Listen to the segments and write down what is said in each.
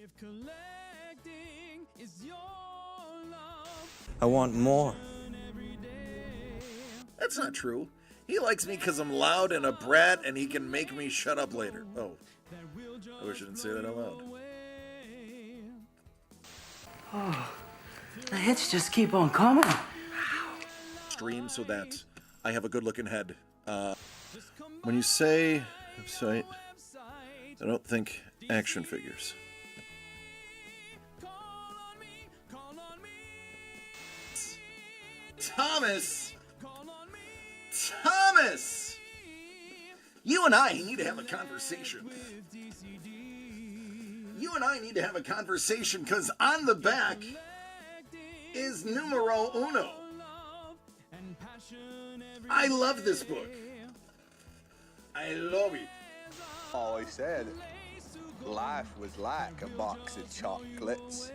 If collecting is your love, I want more. That's not true. He likes me because I'm loud and a brat and he can make me shut up later. Oh, I wish I didn't say that out loud. Oh, the hits just keep on coming. Stream so that I have a good looking head. When you say website, I don't think action figures. Thomas! Thomas! You and I need to have a conversation. You and I need to have a conversation because on the back is numero uno. I love this book. I love it. Always said life was like a box of chocolates.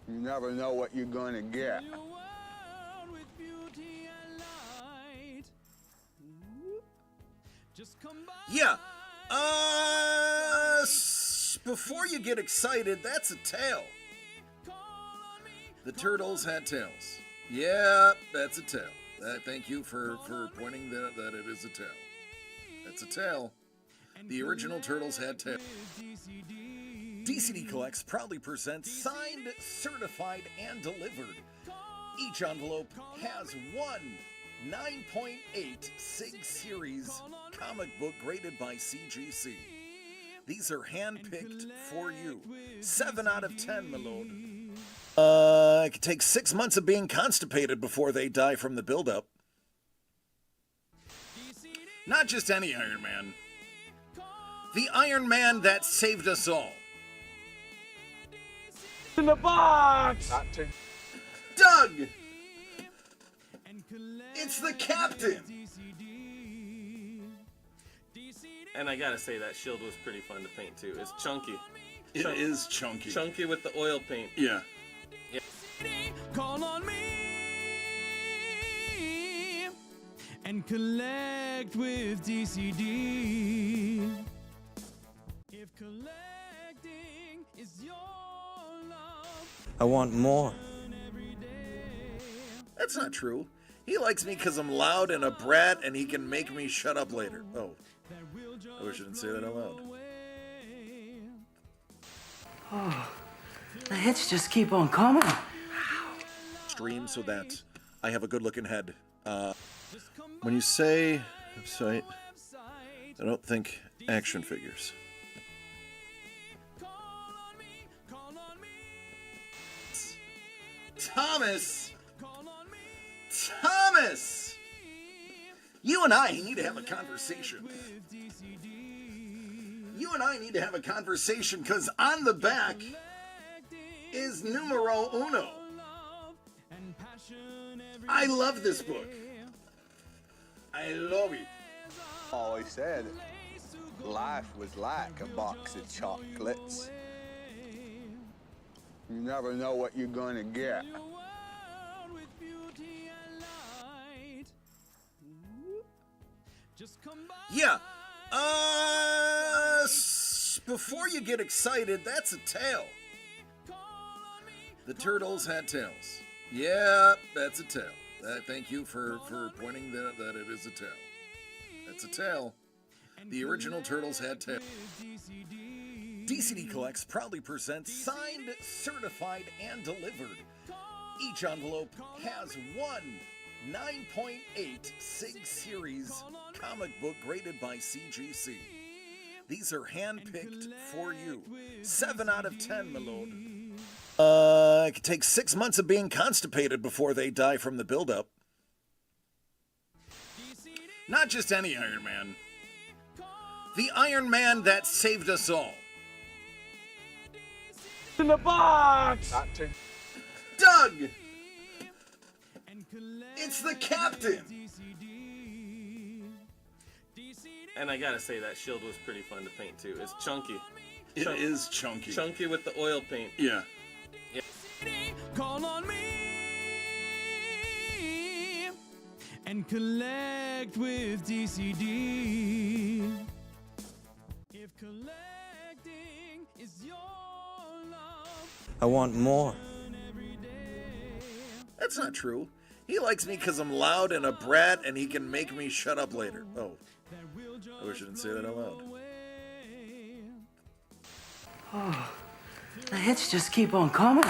You never know what you're gonna get. Yeah. Before you get excited, that's a tail. The turtles had tails. Yeah, that's a tail. Thank you for pointing that it is a tail. That's a tail. The original turtles had tails. DCD Collects proudly presents signed, certified, and delivered. Each envelope has one 9.8 Sig Series comic book graded by CGC. These are hand-picked for you. 7 out of 10, my lord. It could take 6 months of being constipated before they die from the buildup. Not just any Iron Man. The Iron Man that saved us all. in the box. Doug! It's the captain! And I gotta say, that shield was pretty fun to paint too. It's chunky. It is chunky. Chunky with the oil paint. Yeah. Call on me and collect with DCD. If collecting is your love, I want more. That's not true. He likes me because I'm loud and a brat and he can make me shut up later. Oh, I wish I didn't say that out loud. Oh, the hits just keep on coming. Stream so that I have a good looking head. When you say website, I don't think action figures. Thomas! Thomas! You and I need to have a conversation. You and I need to have a conversation because on the back is numero uno. I love this book. I love it. Always said life was like a box of chocolates. You never know what you're gonna get. Yeah. Before you get excited, that's a tail. The turtles had tails. Yeah, that's a tail. Thank you for pointing that it is a tail. That's a tail. The original turtles had tails. DCD Collects proudly presents signed, certified, and delivered. Each envelope has one 9.8 Sig Series comic book graded by CGC. These are hand-picked for you. 7 out of 10, my lord. It could take 6 months of being constipated before they die from the buildup. Not just any Iron Man. The Iron Man that saved us all. in the box. Doug! It's the captain! And I gotta say, that shield was pretty fun to paint too. It's chunky. It is chunky. Chunky with the oil paint. Yeah. Call on me and collect with DCD. If collecting I want more. That's not true. He likes me because I'm loud and a brat and he can make me shut up later. Oh, I wish I didn't say that out loud. Oh, the hits just keep on coming.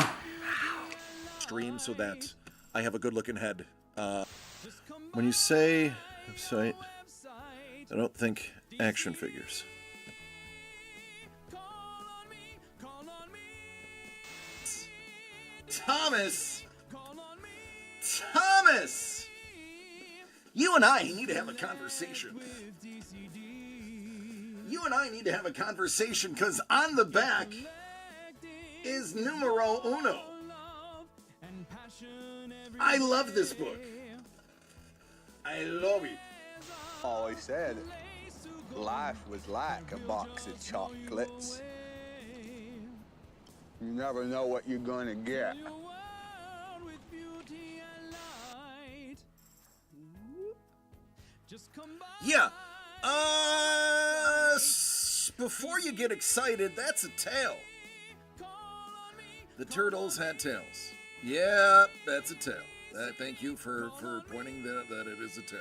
Stream so that I have a good looking head. When you say website, I don't think action figures. Thomas! Thomas! You and I need to have a conversation. You and I need to have a conversation because on the back is numero uno. I love this book. I love it. Always said life was like a box of chocolates. You never know what you're gonna get. Yeah. Before you get excited, that's a tail. The turtles had tails. Yeah, that's a tail. Thank you for pointing that it is a tail.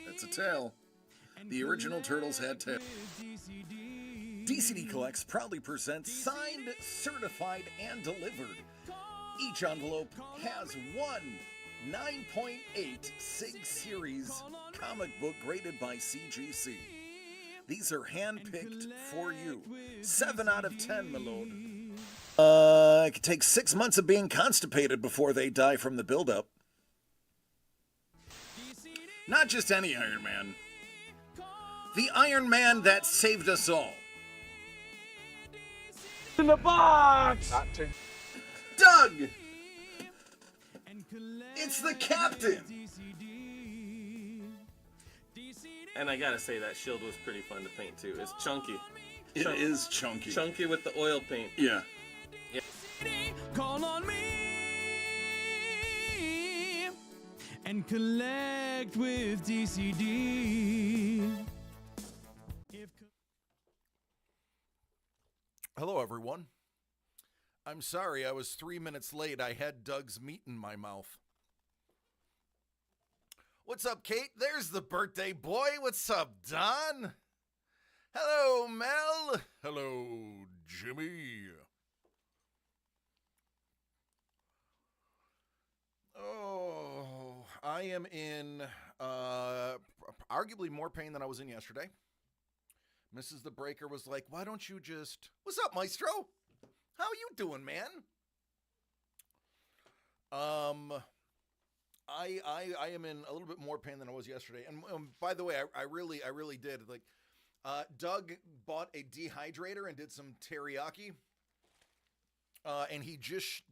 That's a tail. The original turtles had tails. DCD Collects proudly presents signed, certified, and delivered. Each envelope has one 9.8 Sig Series comic book graded by CGC. These are hand-picked for you. 7 out of 10, my lord. It could take 6 months of being constipated before they die from the buildup. Not just any Iron Man. The Iron Man that saved us all. In the box! Not too. Doug! It's the Captain! And I gotta say, that shield was pretty fun to paint too. It's chunky. It is chunky. Chunky with the oil paint. Yeah. Call on me and collect with DCD. Hello, everyone. I'm sorry I was 3 minutes late. I had Doug's meat in my mouth. What's up, Kate? There's the birthday boy. What's up, Don? Hello, Mel. Hello, Jimmy. Oh, I am in arguably more pain than I was in yesterday. Mrs. The Breaker was like, why don't you just... What's up, Maestro? How you doing, man? I am in a little bit more pain than I was yesterday. And by the way, I really did. Like, Doug bought a dehydrator and did some teriyaki. And he just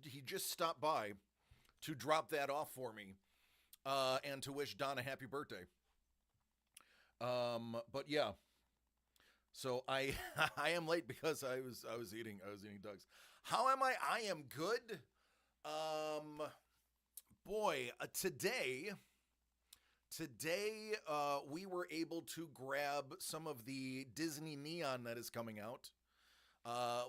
stopped by to drop that off for me, and to wish Don a happy birthday. But yeah. So I am late because I was eating Doug's. How am I? I am good. Today we were able to grab some of the Disney Neon that is coming out.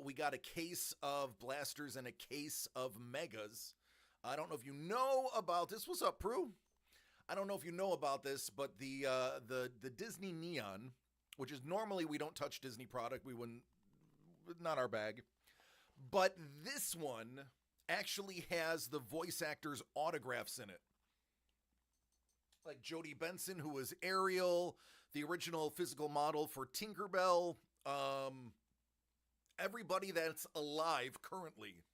We got a case of blasters and a case of megas. I don't know if you know about this. What's up, Prue? I don't know if you know about this, but the Disney Neon, which is normally we don't touch Disney product, we wouldn't, not our bag. But this one actually has the voice actors' autographs in it. Like Jodie Benson, who was Ariel, the original physical model for Tinkerbell, everybody that's alive currently,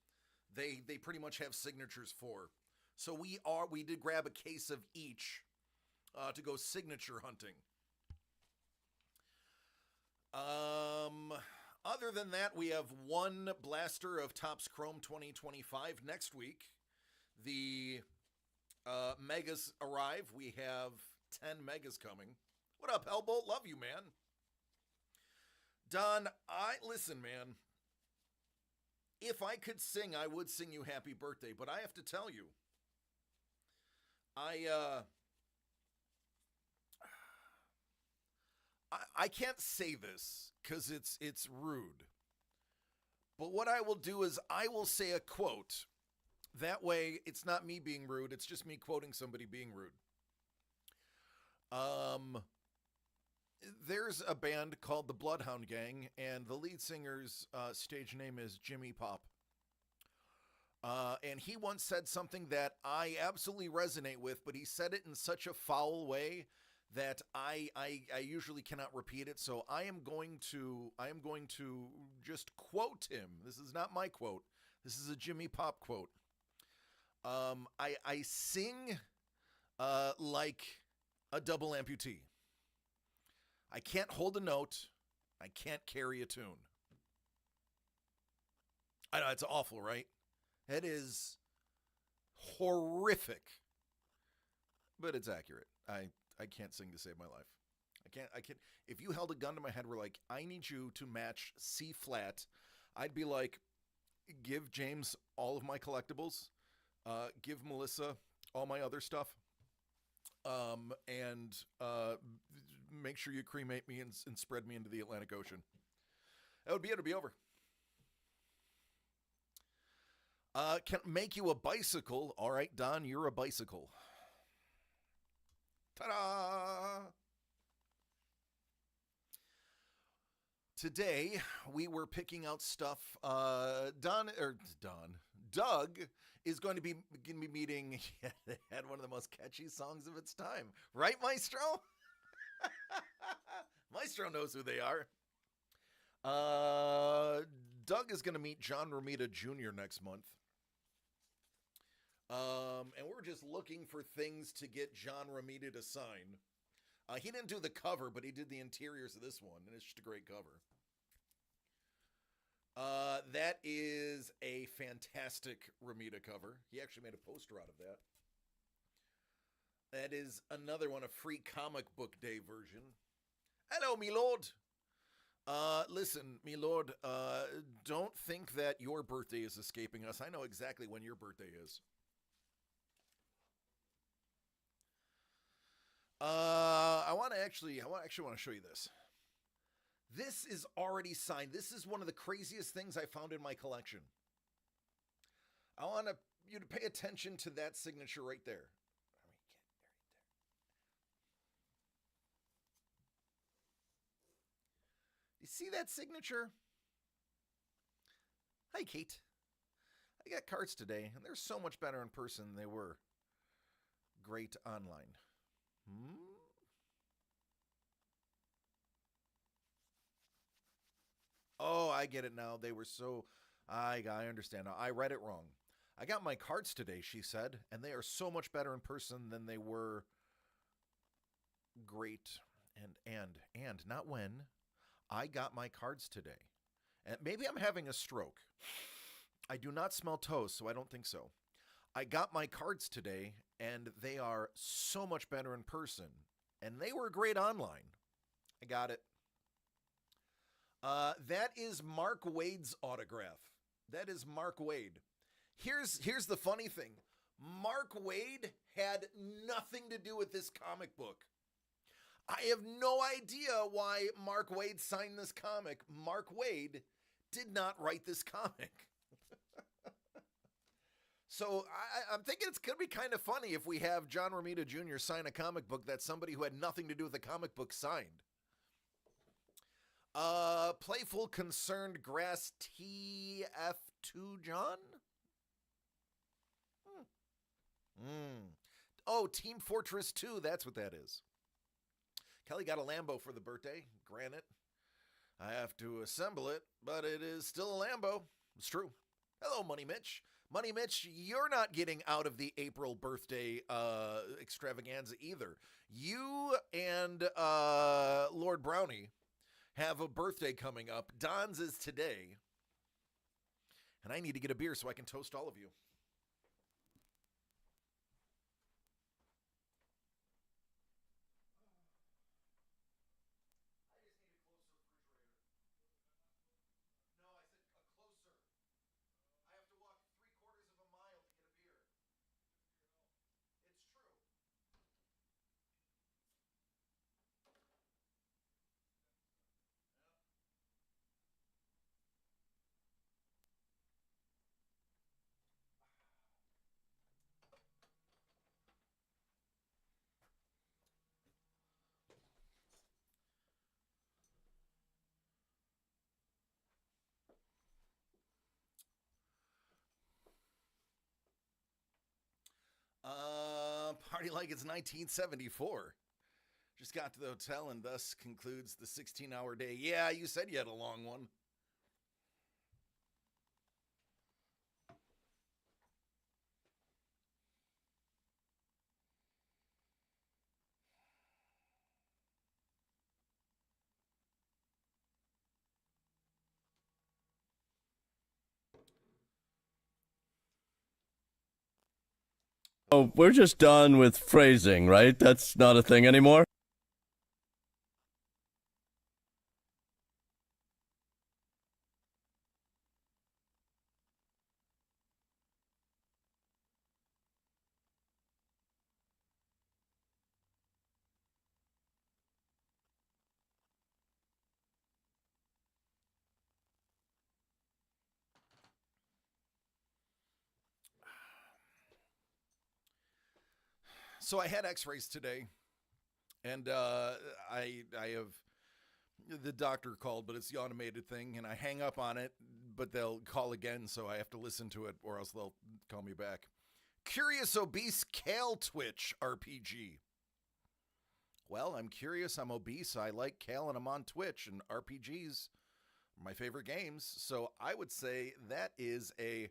they pretty much have signatures for. So we did grab a case of each to go signature hunting. Other than that, we have one blaster of Topps Chrome 2025 next week. The megas arrive. We have 10 megas coming. What up, Hellbolt? Love you, man. Don, listen, man. If I could sing, I would sing you happy birthday, but I have to tell you, I can't say this because it's rude. But what I will do is I will say a quote. That way, it's not me being rude. It's just me quoting somebody being rude. There's a band called the Bloodhound Gang, and the lead singer's stage name is Jimmy Pop. And he once said something that I absolutely resonate with, but he said it in such a foul way that I usually cannot repeat it. So I am going to just quote him. This is not my quote. This is a Jimmy Pop quote. I sing like a double amputee. I can't hold a note. I can't carry a tune. I know, it's awful, right? It is horrific. But it's accurate. I can't sing to save my life. I can't. If you held a gun to my head, were like, I need you to match C flat, I'd be like, give James all of my collectibles, give Melissa all my other stuff, and make sure you cremate me and spread me into the Atlantic Ocean. That would be it. It'd be over. Can make you a bicycle. All right, Don, you're a bicycle. Ta-da! Today, we were picking out stuff. Doug is going to be meeting, they had one of the most catchy songs of its time. Right, Maestro? Maestro knows who they are. Doug is going to meet John Romita Jr. next month. And we're just looking for things to get John Romita to sign. He didn't do the cover, but he did the interiors of this one, and it's just a great cover. That is a fantastic Romita cover. He actually made a poster out of that. That is another one, a free comic book day version. Hello, me lord. Listen, me lord, don't think that your birthday is escaping us. I know exactly when your birthday is. I actually want to show you this. This is already signed. This is one of the craziest things I found in my collection. I want you to pay attention to that signature right there. You see that signature? Hi, Kate. I got cards today, and they're so much better in person than they were. Great online. Oh, I get it now. They were so... I understand now. I read it wrong. I got my cards today, she said, and they are so much better in person than they were. Great. And not when. I got my cards today. And maybe I'm having a stroke. I do not smell toast, so I don't think so. I got my cards today, and they are so much better in person. And they were great online. I got it. That is Mark Wade's autograph. That is Mark Wade. Here's the funny thing. Mark Wade had nothing to do with this comic book. I have no idea why Mark Wade signed this comic. Mark Wade did not write this comic. So I'm thinking it's going to be kind of funny if we have John Romita Jr. sign a comic book that somebody who had nothing to do with the comic book signed. Playful Concerned Grass TF2 John? Oh, Team Fortress 2, that's what that is. Kelly got a Lambo for the birthday, granted. I have to assemble it, but it is still a Lambo. It's true. Hello, Money Mitch. Money Mitch, you're not getting out of the April birthday extravaganza either. You and Lord Brownie have a birthday coming up. Don's is today. And I need to get a beer so I can toast all of you. party like it's 1974. Just got to the hotel and thus concludes the 16-hour day. Yeah, you said you had a long one. Oh, we're just done with phrasing, right? That's not a thing anymore? So I had x-rays today, and I have, the doctor called, but it's the automated thing, and I hang up on it, but they'll call again, so I have to listen to it, or else they'll call me back. Curious Obese Kale Twitch RPG. Well, I'm curious, I'm obese, I like kale, and I'm on Twitch, and RPGs are my favorite games, so I would say that is a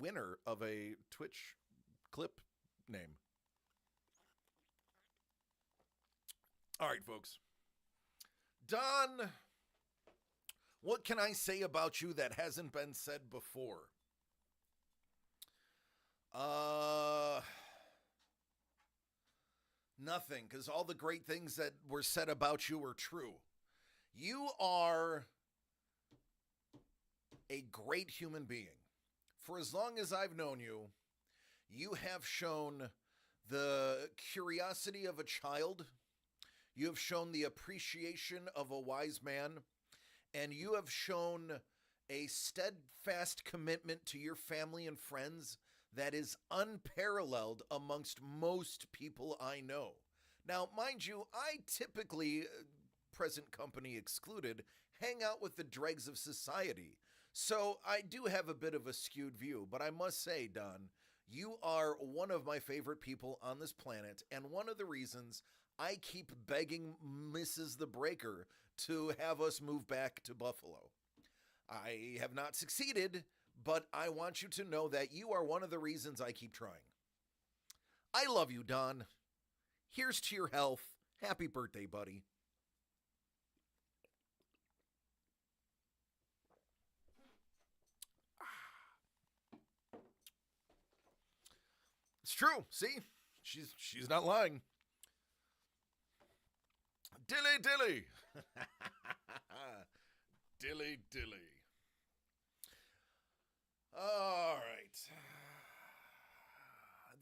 winner of a Twitch clip name. All right, folks. Don, what can I say about you that hasn't been said before? Nothing, because all the great things that were said about you are true. You are a great human being. For as long as I've known you, you have shown the curiosity of a child. You have shown the appreciation of a wise man, and you have shown a steadfast commitment to your family and friends that is unparalleled amongst most people I know. Now, mind you, I typically, present company excluded, hang out with the dregs of society. So I do have a bit of a skewed view, but I must say, Don, you are one of my favorite people on this planet, and one of the reasons I keep begging Mrs. the Breaker to have us move back to Buffalo. I have not succeeded, but I want you to know that you are one of the reasons I keep trying. I love you, Don. Here's to your health. Happy birthday, buddy. It's true. See? She's not lying. Dilly. Dilly. All right.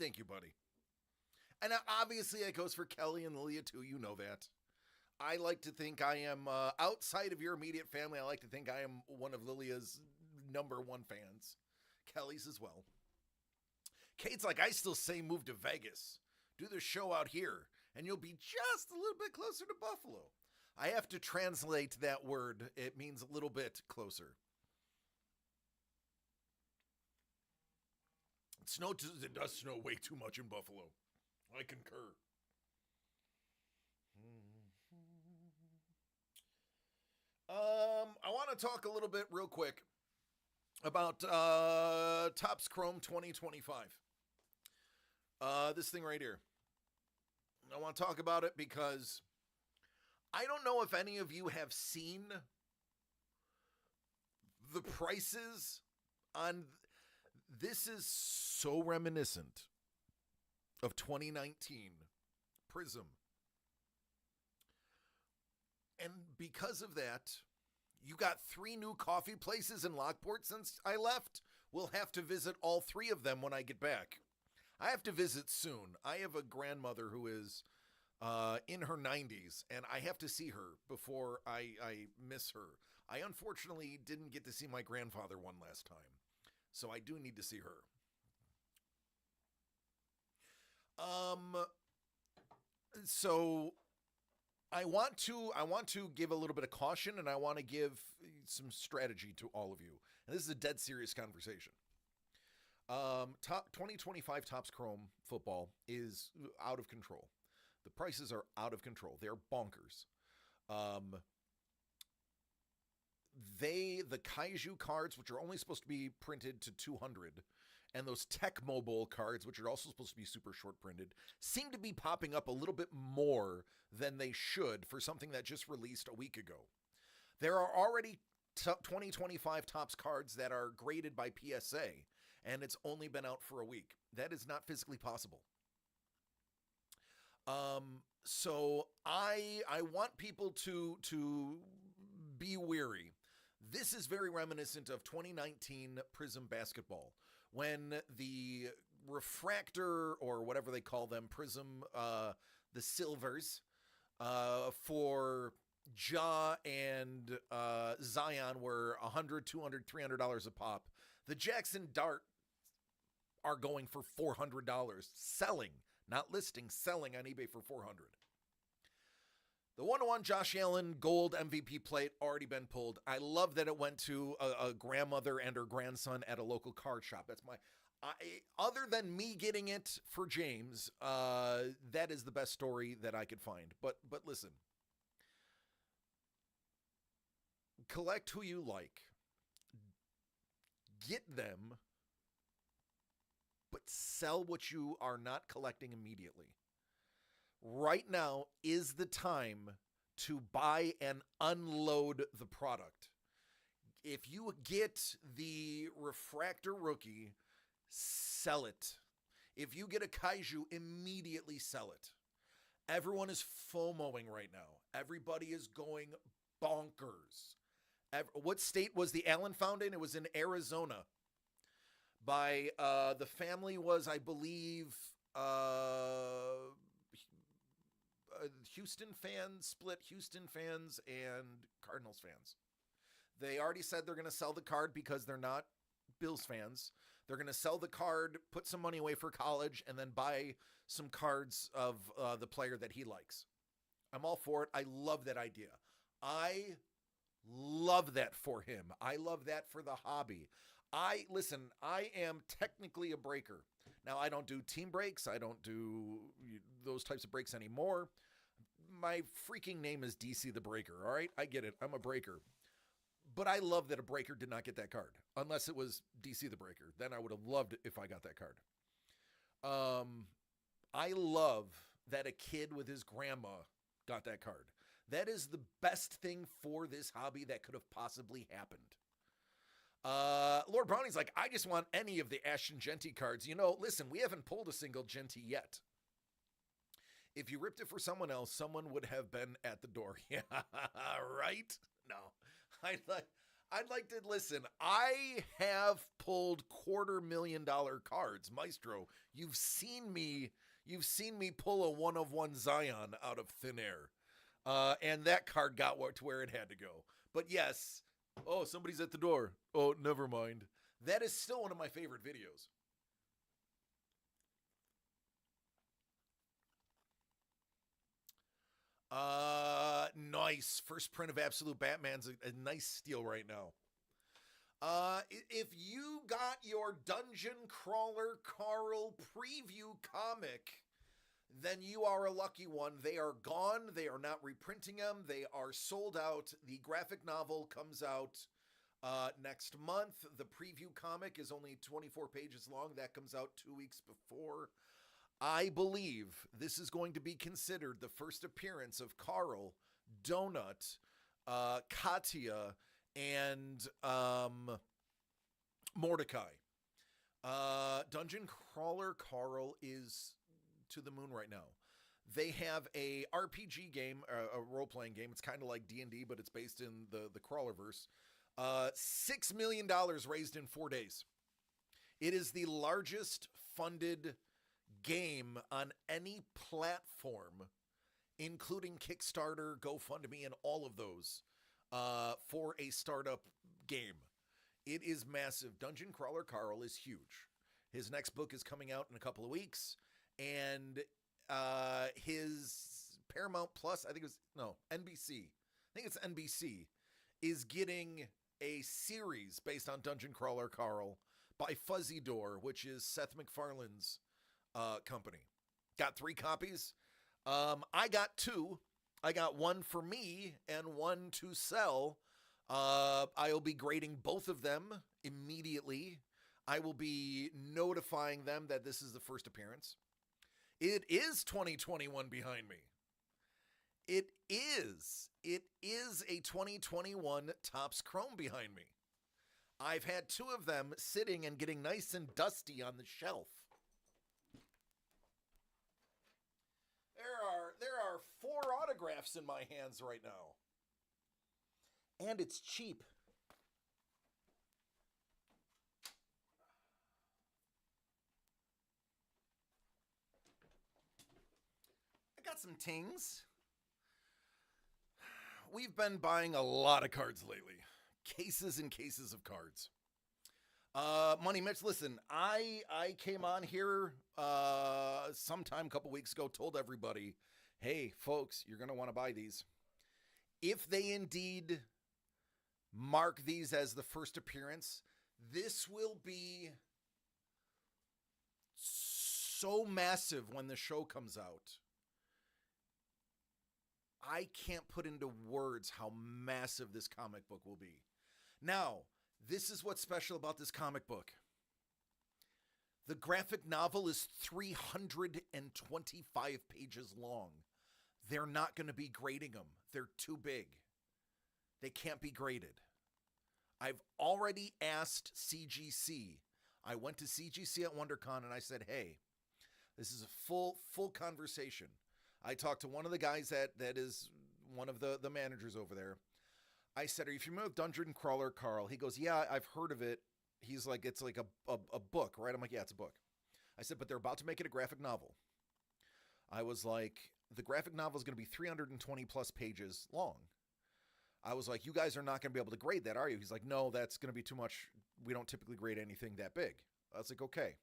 Thank you, buddy. And obviously it goes for Kelly and Lilia too. You know that. I like to think I am, outside of your immediate family, I like to think I am one of Lilia's #1 fans. Kelly's as well. Kate's like, I still say move to Vegas. Do the show out here, and you'll be just a little bit closer to Buffalo. I have to translate that word. It means a little bit closer. It does snow way too much in Buffalo. I concur. I want to talk a little bit real quick about Topps Chrome 2025. This thing right here. I want to talk about it because I don't know if any of you have seen the prices on. This is so reminiscent of 2019 Prism. And because of that, you got 3 new coffee places in Lockport since I left. We'll have to visit all 3 of them when I get back. I have to visit soon. I have a grandmother who is in her 90s, and I have to see her before I miss her. I unfortunately didn't get to see my grandfather one last time, so I do need to see her. So I want to give a little bit of caution, and I want to give some strategy to all of you. And this is a dead serious conversation. Top 2025 Topps Chrome football is out of control. The prices are out of control. They're bonkers. The Kaiju cards, which are only supposed to be printed to 200, and those Tech Mobile cards, which are also supposed to be super short printed, seem to be popping up a little bit more than they should for something that just released a week ago. There are already 2025 Topps cards that are graded by PSA, and it's only been out for a week. That is not physically possible. So I want people to be wary. This is very reminiscent of 2019 Prism basketball, when the refractor, or whatever they call them, Prism, the silvers, for Ja and Zion were $100, $200, $300 a pop. The Jackson Dart are going for $400, selling, not listing, selling on eBay for $400. The 1-1 Josh Allen gold MVP plate already been pulled. I love that it went to a grandmother and her grandson at a local card shop. That's other than me getting it for James, that is the best story that I could find. But listen, collect who you like, get them, but sell what you are not collecting immediately. Right now is the time to buy and unload the product. If you get the refractor rookie, sell it. If you get a Kaiju, immediately sell it. Everyone is FOMOing right now. Everybody is going bonkers. What state was the Allen found in? It was in Arizona. By the family was, I believe, Houston fans, split Houston fans and Cardinals fans. They already said they're going to sell the card because they're not Bills fans. They're going to sell the card, put some money away for college, and then buy some cards of the player that he likes. I'm all for it. I love that idea. I love that for him. I love that for the hobby. I am technically a breaker. Now, I don't do team breaks. I don't do those types of breaks anymore. My freaking name is DC the Breaker, all right? I get it. I'm a breaker. But I love that a breaker did not get that card, unless it was DC the Breaker. Then I would have loved it if I got that card. I love that a kid with his grandma got that card. That is the best thing for this hobby that could have possibly happened. Lord Brownie's like, I just want any of the Ashton Genty cards. Listen, we haven't pulled a single Genty yet. If you ripped it for someone else, someone would have been at the door. Yeah, right? No, I'd like to listen. I have pulled $250,000 cards, Maestro. You've seen me pull a 1-of-1 Zion out of thin air. And that card got to where it had to go. But yes, oh, somebody's at the door. Oh, never mind. That is still one of my favorite videos. Nice. First print of Absolute Batman's a nice steal right now. If you got your Dungeon Crawler Carl preview comic, then you are a lucky one. They are gone. They are not reprinting them. They are sold out. The graphic novel comes out next month. The preview comic is only 24 pages long. That comes out 2 weeks before. I believe this is going to be considered the first appearance of Carl, Donut, Katya, and Mordecai. Dungeon Crawler Carl is to the moon right now. They have a RPG game, a role-playing game. It's kind of like D&D, but it's based in the Crawlerverse. $6 million raised in 4 days. It is the largest funded game on any platform, including Kickstarter, GoFundMe, and all of those, for a startup game. It is massive. Dungeon Crawler Carl is huge. His next book is coming out in a couple of weeks, and his Paramount Plus, NBC. I think it's NBC, is getting a series based on Dungeon Crawler Carl by Fuzzy Door, which is Seth MacFarlane's company. Got 3 copies. I got 2. I got one for me and one to sell. I'll be grading both of them immediately. I will be notifying them that this is the first appearance. It is 2021 behind me. It is a 2021 Topps Chrome behind me. I've had 2 of them sitting and getting nice and dusty on the shelf. There are 4 autographs in my hands right now. And it's cheap. I got some tings. We've been buying a lot of cards lately. Cases and cases of cards. Money Mitch, listen, I came on here sometime a couple weeks ago, told everybody, hey, folks, you're going to want to buy these. If they indeed mark these as the first appearance, this will be so massive when the show comes out. I can't put into words how massive this comic book will be. Now, this is what's special about this comic book. The graphic novel is 325 pages long. They're not going to be grading them. They're too big. They can't be graded. I've already asked CGC. I went to CGC at WonderCon and I said, hey, this is a full conversation. I talked to one of the guys that is one of the managers over there. I said, are you familiar with Dungeon Crawler Carl? He goes, yeah, I've heard of it. He's like, it's like a book, right? I'm like, yeah, it's a book. I said, but they're about to make it a graphic novel. I was like, the graphic novel is going to be 320 plus pages long. I was like, you guys are not going to be able to grade that, are you? He's like, no, that's going to be too much. We don't typically grade anything that big. I was like, okay.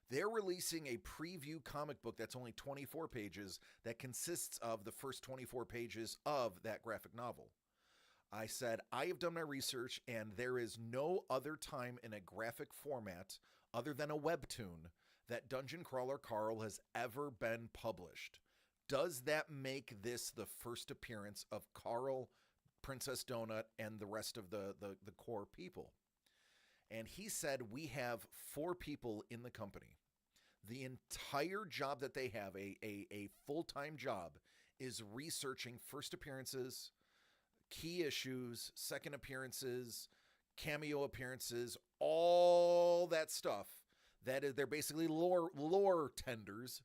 They're releasing a preview comic book that's only 24 pages that consists of the first 24 pages of that graphic novel. I said, I have done my research, and there is no other time in a graphic format other than a webtoon that Dungeon Crawler Carl has ever been published. Does that make this the first appearance of Carl, Princess Donut, and the rest of the core people? And he said, we have 4 people in the company. The entire job that they have, a full-time job, is researching first appearances, key issues, second appearances, cameo appearances, all that stuff. That is, they're basically lore tenders,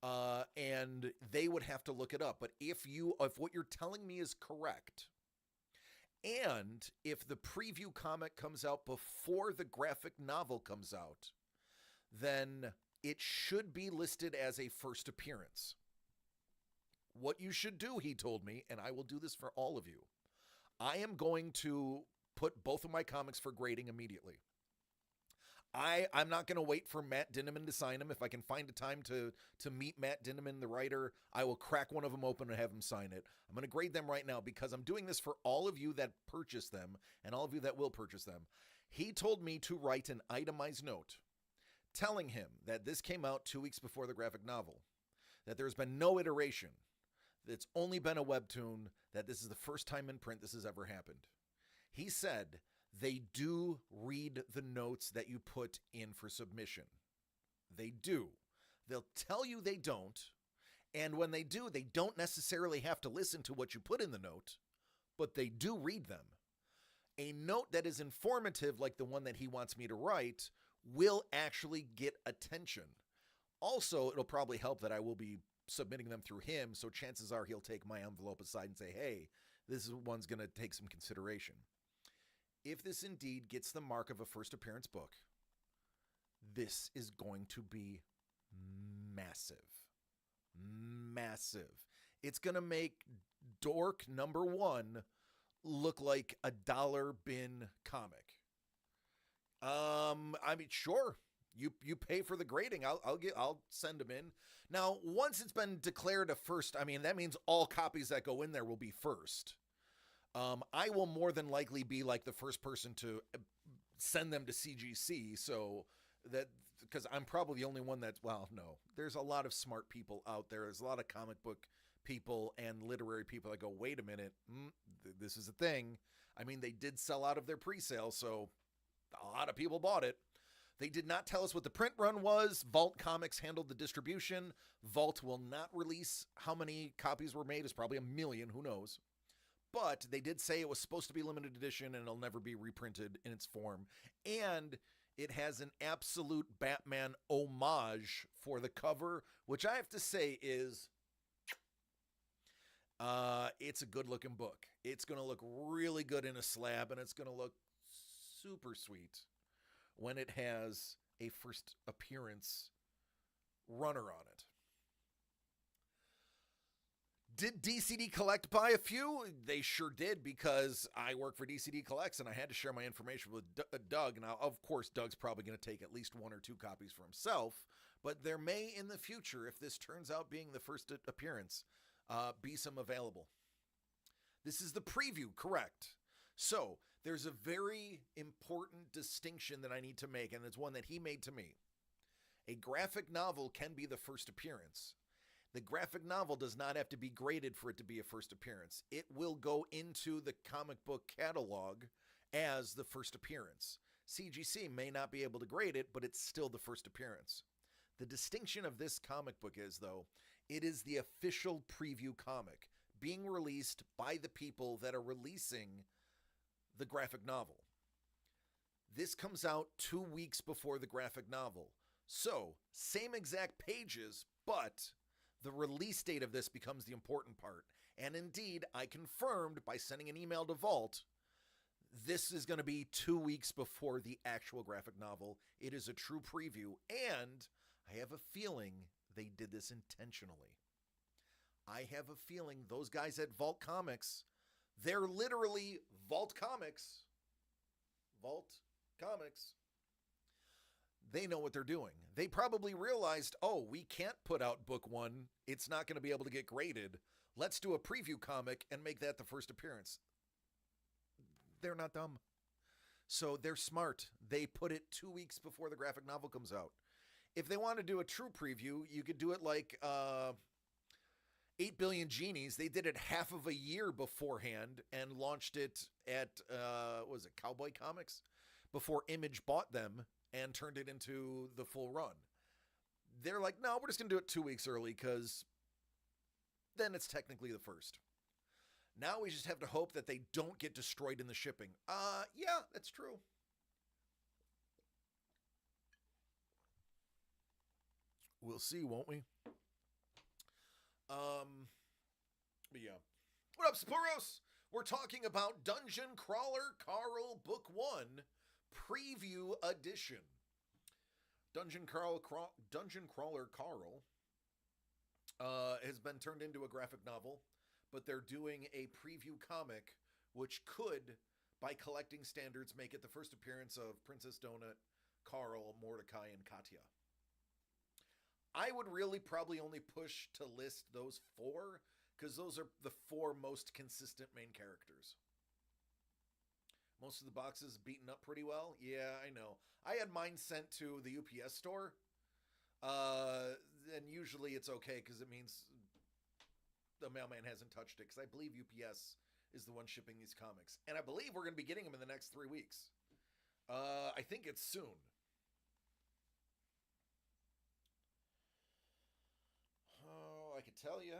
and they would have to look it up. But if what you're telling me is correct, and if the preview comic comes out before the graphic novel comes out, then it should be listed as a first appearance. What you should do, he told me, and I will do this for all of you, I am going to put both of my comics for grading immediately. I'm not going to wait for Matt Dinneman to sign them. If I can find a time to meet Matt Dinneman, the writer, I will crack one of them open and have him sign it. I'm going to grade them right now because I'm doing this for all of you that purchase them and all of you that will purchase them. He told me to write an itemized note telling him that this came out 2 weeks before the graphic novel, that there's been no iteration, that it's only been a webtoon, that this is the first time in print this has ever happened. He said they do read the notes that you put in for submission. They do. They'll tell you they don't, and when they do, they don't necessarily have to listen to what you put in the note, but they do read them. A note that is informative, like the one that he wants me to write, will actually get attention. Also, it'll probably help that I will be submitting them through him, so chances are he'll take my envelope aside and say, hey, this one's going to take some consideration. If this indeed gets the mark of a first appearance book, this is going to be massive. Massive. It's going to make Dork number 1 look like a dollar bin comic. I mean, sure. You pay for the grading. I'll send them in. Now, once it's been declared a first, I mean, that means all copies that go in there will be first. I will more than likely be like the first person to send them to CGC, so that, because I'm probably the only one that's, well, no, there's a lot of smart people out there. There's a lot of comic book people and literary people that go, wait a minute, this is a thing. I mean, they did sell out of their pre-sale, so a lot of people bought it. They did not tell us what the print run was. Vault Comics handled the distribution. Vault will not release how many copies were made. It's probably 1 million, who knows. But they did say it was supposed to be limited edition and it'll never be reprinted in its form. And it has an absolute Batman homage for the cover, which I have to say is, it's a good looking book. It's going to look really good in a slab, and it's going to look super sweet when it has a first appearance runner on it. Did DCD Collect buy a few? They sure did, because I work for DCD Collects and I had to share my information with Doug. Now, of course, Doug's probably going to take at least 1 or 2 copies for himself, but there may in the future, if this turns out being the first appearance, be some available. This is the preview, correct? So there's a very important distinction that I need to make, and it's one that he made to me. A graphic novel can be the first appearance. The graphic novel does not have to be graded for it to be a first appearance. It will go into the comic book catalog as the first appearance. CGC may not be able to grade it, but it's still the first appearance. The distinction of this comic book is, though, it is the official preview comic being released by the people that are releasing the graphic novel. This comes out 2 weeks before the graphic novel. So, same exact pages, but the release date of this becomes the important part. And indeed, I confirmed by sending an email to Vault, this is going to be 2 weeks before the actual graphic novel. It is a true preview, and I have a feeling they did this intentionally. I have a feeling those guys at Vault Comics, they're literally Vault Comics. Vault Comics. They know what they're doing. They probably realized, oh, we can't put out book 1. It's not going to be able to get graded. Let's do a preview comic and make that the first appearance. They're not dumb. So they're smart. They put it 2 weeks before the graphic novel comes out. If they want to do a true preview, you could do it like 8 Billion Genies. They did it half of a year beforehand and launched it at, was it Cowboy Comics? Before Image bought them and turned it into the full run. They're like, no, we're just going to do it 2 weeks early because then it's technically the first. Now we just have to hope that they don't get destroyed in the shipping. Yeah, that's true. We'll see, won't we? But yeah. What up, Sporos? We're talking about Dungeon Crawler Carl Book 1 Preview Edition. Dungeon Crawler Carl has been turned into a graphic novel, but they're doing a preview comic, which could, by collecting standards, make it the first appearance of Princess Donut, Carl, Mordecai, and Katya. I would really probably only push to list those 4, because those are the 4 most consistent main characters. Most of the boxes beaten up pretty well. Yeah, I know. I had mine sent to the UPS store. And usually it's okay because it means the mailman hasn't touched it. Because I believe UPS is the one shipping these comics. And I believe we're going to be getting them in the next 3 weeks. I think it's soon. Oh, I could tell you.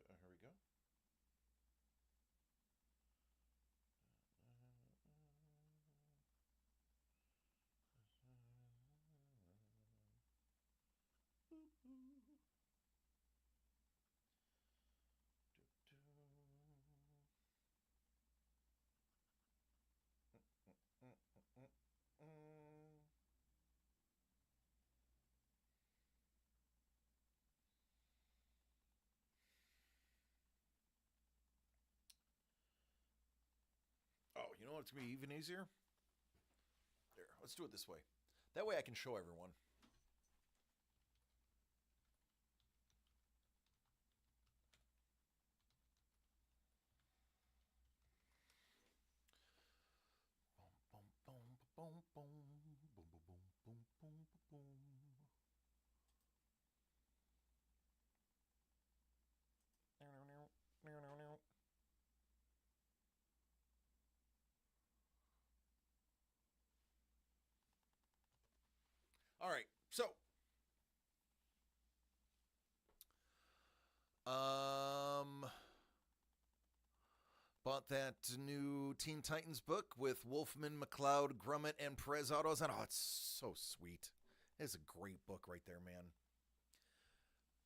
Here we go. Oh, you know what's going to be even easier? There, let's do it this way. That way I can show everyone. boom, boom, boom, boom, boom, boom, boom, boom. All right, so bought that new Teen Titans book with Wolfman, McCloud, Grummet, and Perez Autos, and oh, it's so sweet. It's a great book right there, man.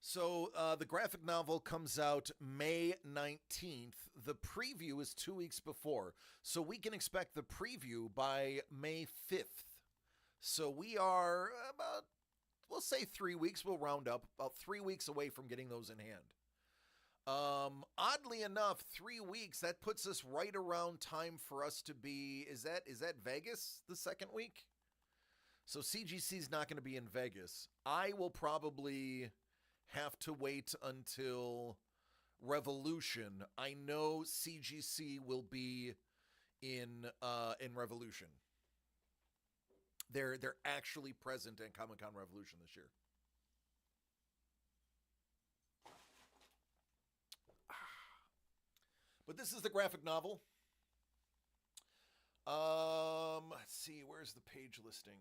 So the graphic novel comes out May 19th. The preview is 2 weeks before, so we can expect the preview by May 5th. So we are about, we'll say 3 weeks, we'll round up, about 3 weeks away from getting those in hand. Oddly enough, 3 weeks, that puts us right around time for us to be, is that Vegas the second week? So CGC is not going to be in Vegas. I will probably have to wait until Revolution. I know CGC will be in Revolution. They're actually present at Comic-Con Revolution this year. But this is the graphic novel. Let's see, where's the page listing?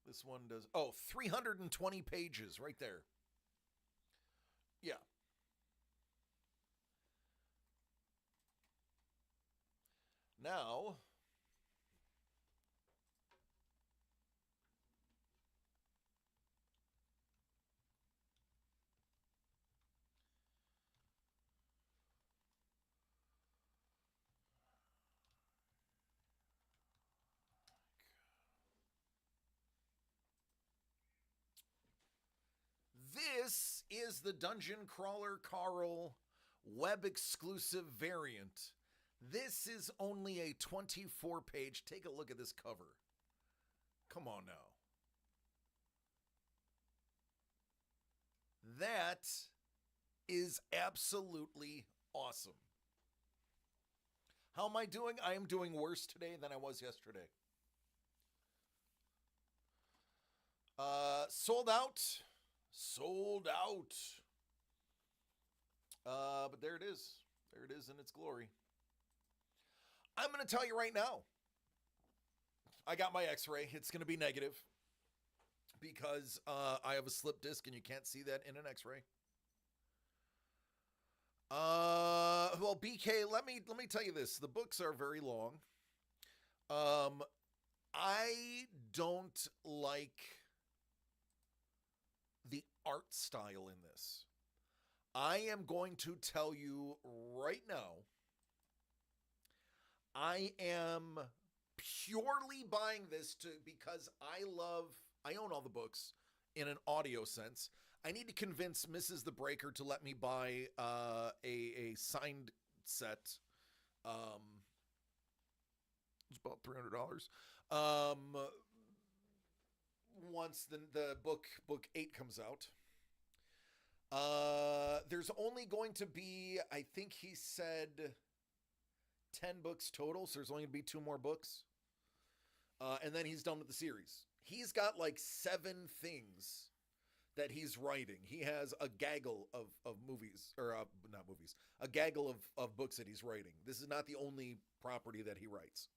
This one does, 320 pages right there. Yeah. Now, this is the Dungeon Crawler Carl web exclusive variant. This is only a 24 page. Take a look at this cover. Come on now. That is absolutely awesome. How am I doing? I am doing worse today than I was yesterday. Sold out. Sold out. But there it is. There it is in its glory. I'm going to tell you right now. I got my x-ray. It's going to be negative because I have a slip disc and you can't see that in an x-ray. Well, BK, let me tell you this. The books are very long. I don't like the art style in this. I am going to tell you right now, I am purely buying this because I own all the books in an audio sense. I need to convince Mrs. The Breaker to let me buy a signed set. It's about $300. Once the book 8 comes out. There's only going to be, I think he said 10 books total, so there's only going to be 2 more books. And then he's done with the series. He's got like 7 things that he's writing. He has a gaggle of movies, or not movies, a gaggle of books that he's writing. This is not the only property that he writes.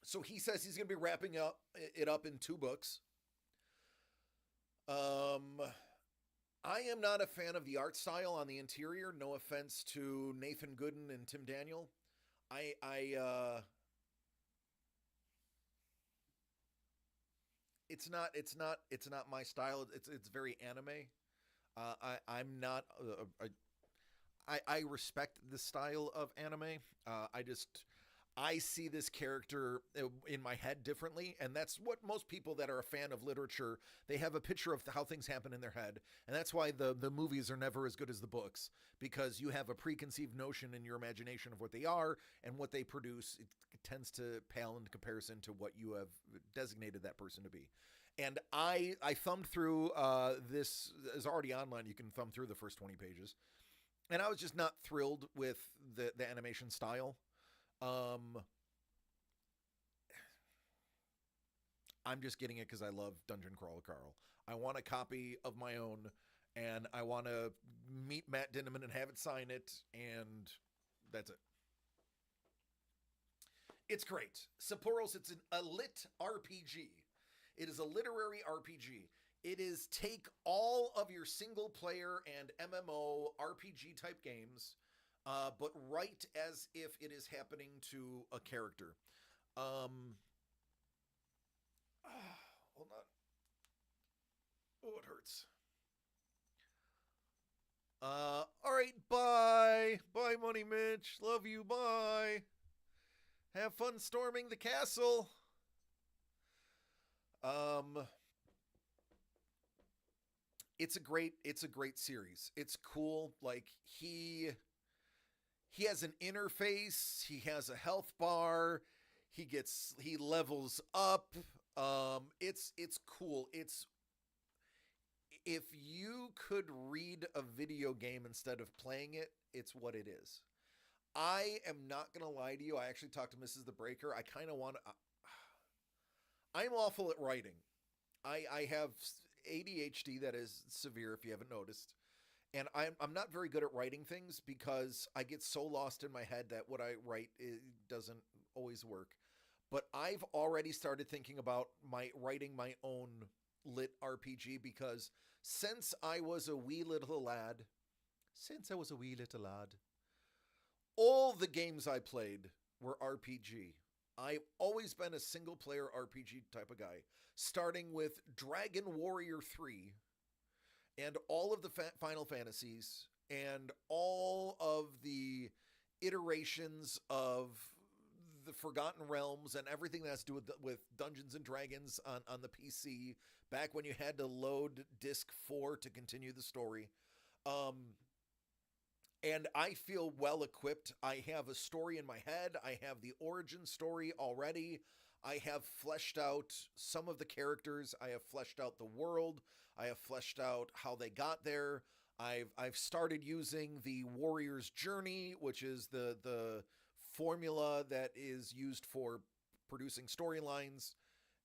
So he says he's going to be wrapping it up in 2 books. I am not a fan of the art style on the interior. No offense to Nathan Gooden and Tim Daniel. It's not my style. It's very anime. I'm not. I respect the style of anime. I see this character in my head differently, and that's what most people that are a fan of literature, they have a picture of how things happen in their head, and that's why the movies are never as good as the books, because you have a preconceived notion in your imagination of what they are, and what they produce, it tends to pale in comparison to what you have designated that person to be. And I thumbed through this is already online. You can thumb through the first 20 pages. And I was just not thrilled with the animation style. I'm just getting it because I love Dungeon Crawler Carl. I want a copy of my own, and I want to meet Matt Dinneman and have it sign it, and that's it. It's great. Sapporo's, it's a lit RPG. It is a literary RPG. It is take all of your single player and MMO RPG type games, but write as if it is happening to a character. Hold on. Oh, it hurts. All right, bye. Bye, Money Mitch. Love you, bye. Have fun storming the castle. It's a great series. It's cool. Like he has an interface, he has a health bar, he levels up. It's cool. It's if you could read a video game instead of playing it, it's what it is. I am not going to lie to you. I actually talked to Mrs. the Breaker. I kind of want to... I'm awful at writing. I have ADHD that is severe, if you haven't noticed. And I'm not very good at writing things because I get so lost in my head that what I write doesn't always work. But I've already started thinking about writing my own lit RPG because since I was a wee little lad, all the games I played were RPG. I've always been a single player RPG type of guy, starting with Dragon Warrior 3 and all of the Final Fantasies and all of the iterations of the Forgotten Realms and everything that has to do with Dungeons and Dragons on the PC, back when you had to load disc 4 to continue the story. And I feel well equipped. I have a story in my head. I have the origin story already. I have fleshed out some of the characters. I have fleshed out the world. I have fleshed out how they got there. I've started using the Warrior's Journey, which is the formula that is used for producing storylines.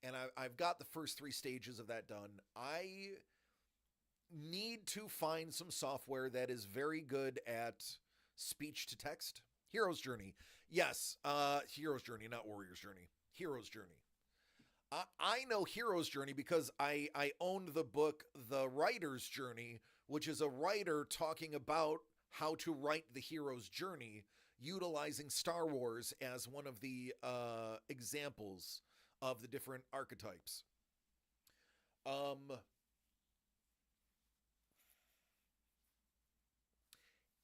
And I've got the first 3 stages of that done. I need to find some software that is very good at speech to text. Hero's Journey. Yes, Hero's Journey, not Warrior's Journey. Hero's Journey. I know Hero's Journey because I owned the book The Writer's Journey, which is a writer talking about how to write the hero's journey, utilizing Star Wars as one of the examples of the different archetypes.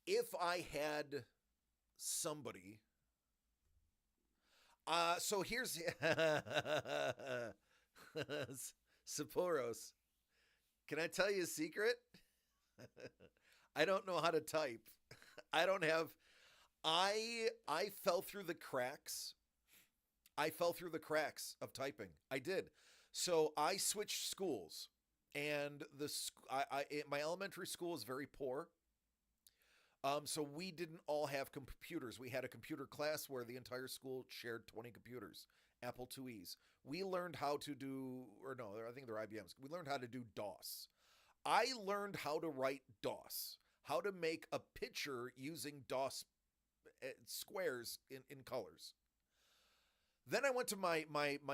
If I had somebody, so here's Sapporos. Can I tell you a secret? I don't know how to type. I don't have. I fell through the cracks. I fell through the cracks of typing. I did. So I switched schools, and my elementary school is very poor. So we didn't all have computers. We had a computer class where the entire school shared 20 computers, Apple IIes. We learned how to do, or no, I think they're IBMs. We learned how to do DOS. I learned how to write DOS, how to make a picture using DOS squares in colors. Then I went to my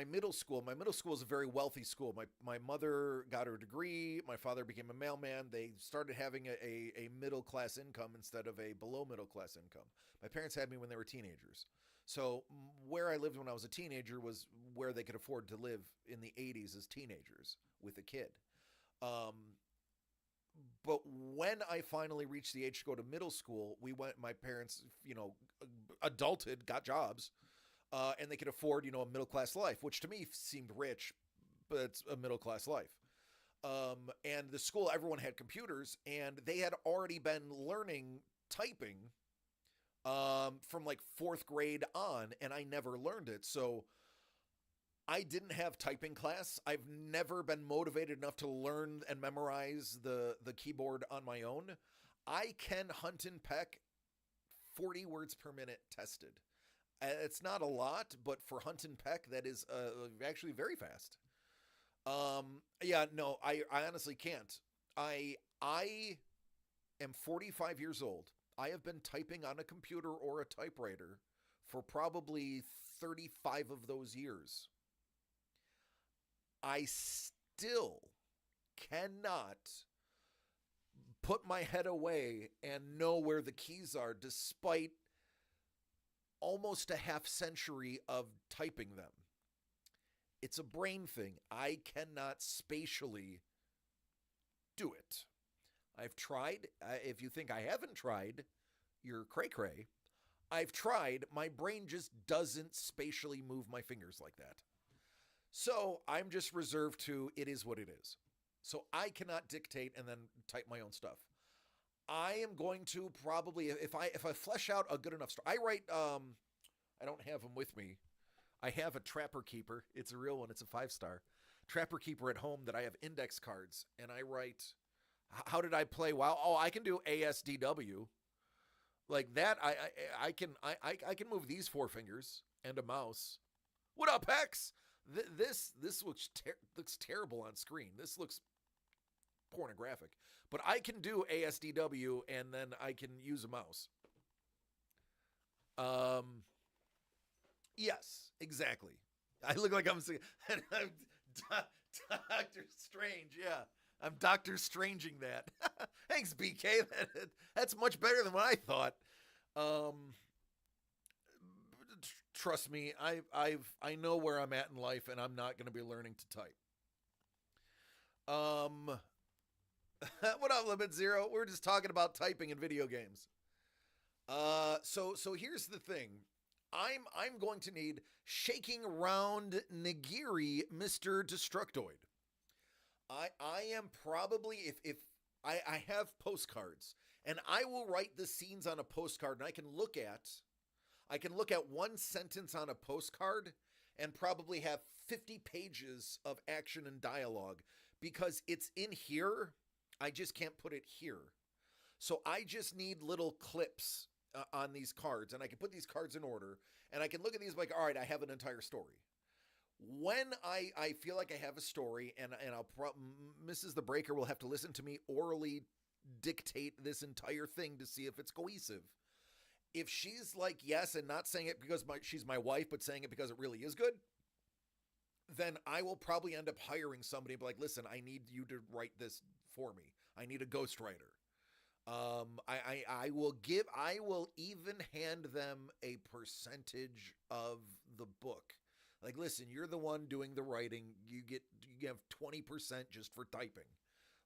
middle school. My middle school is a very wealthy school. My mother got her degree. My father became a mailman. They started having a middle class income instead of a below middle class income. My parents had me when they were teenagers. So where I lived when I was a teenager was where they could afford to live in the 80s as teenagers with a kid. But when I finally reached the age to go to middle school, my parents, adulted, got jobs. And they could afford, a middle-class life, which to me seemed rich, but it's a middle-class life. And the school, everyone had computers, and they had already been learning typing from like 4th grade on, and I never learned it. So I didn't have typing class. I've never been motivated enough to learn and memorize the keyboard on my own. I can hunt and peck 40 words per minute tested. It's not a lot, but for hunt and peck, that is actually very fast. Yeah, no, I honestly can't. I am 45 years old. I have been typing on a computer or a typewriter for probably 35 of those years. I still cannot put my head away and know where the keys are despite almost a half century of typing them. It's a brain thing. I cannot spatially do it. I've tried. If you think I haven't tried, you're cray-cray. I've tried. My brain just doesn't spatially move my fingers like that. So I'm just reserved to it is what it is. So I cannot dictate and then type my own stuff. I am going to probably, if I flesh out a good enough story, I write, I don't have them with me. I have a Trapper Keeper. It's a real one. It's a 5-star Trapper Keeper at home that I have index cards, and I write, how did I play WoW? Oh, I can do ASDW. Like that, I can move these 4 fingers and a mouse. What up, Hex? This looks terrible on screen. This looks pornographic. But I can do ASDW, and then I can use a mouse. Yes, exactly. I look like I'm Doctor Strange. Yeah, I'm Doctor Stranging that. Thanks, BK. That's much better than what I thought. Trust me, I know where I'm at in life, and I'm not going to be learning to type. What up, Limit Zero? We're just talking about typing in video games. So here's the thing. I'm going to need Shaking Round Nigiri, Mr. Destructoid. I am probably, if I have postcards, and I will write the scenes on a postcard, and I can look at one sentence on a postcard and probably have 50 pages of action and dialogue because it's in here. I just can't put it here. So I just need little clips on these cards, and I can put these cards in order, and I can look at these like, all right, I have an entire story. When I feel like I have a story, and I'll Mrs. the Breaker will have to listen to me orally dictate this entire thing to see if it's cohesive. If she's like yes and not saying it because she's my wife, but saying it because it really is good, then I will probably end up hiring somebody and be like, listen, I need you to write this for me. I need a ghostwriter. I will even hand them a percentage of the book. Like, listen, you're the one doing the writing. You have 20% just for typing.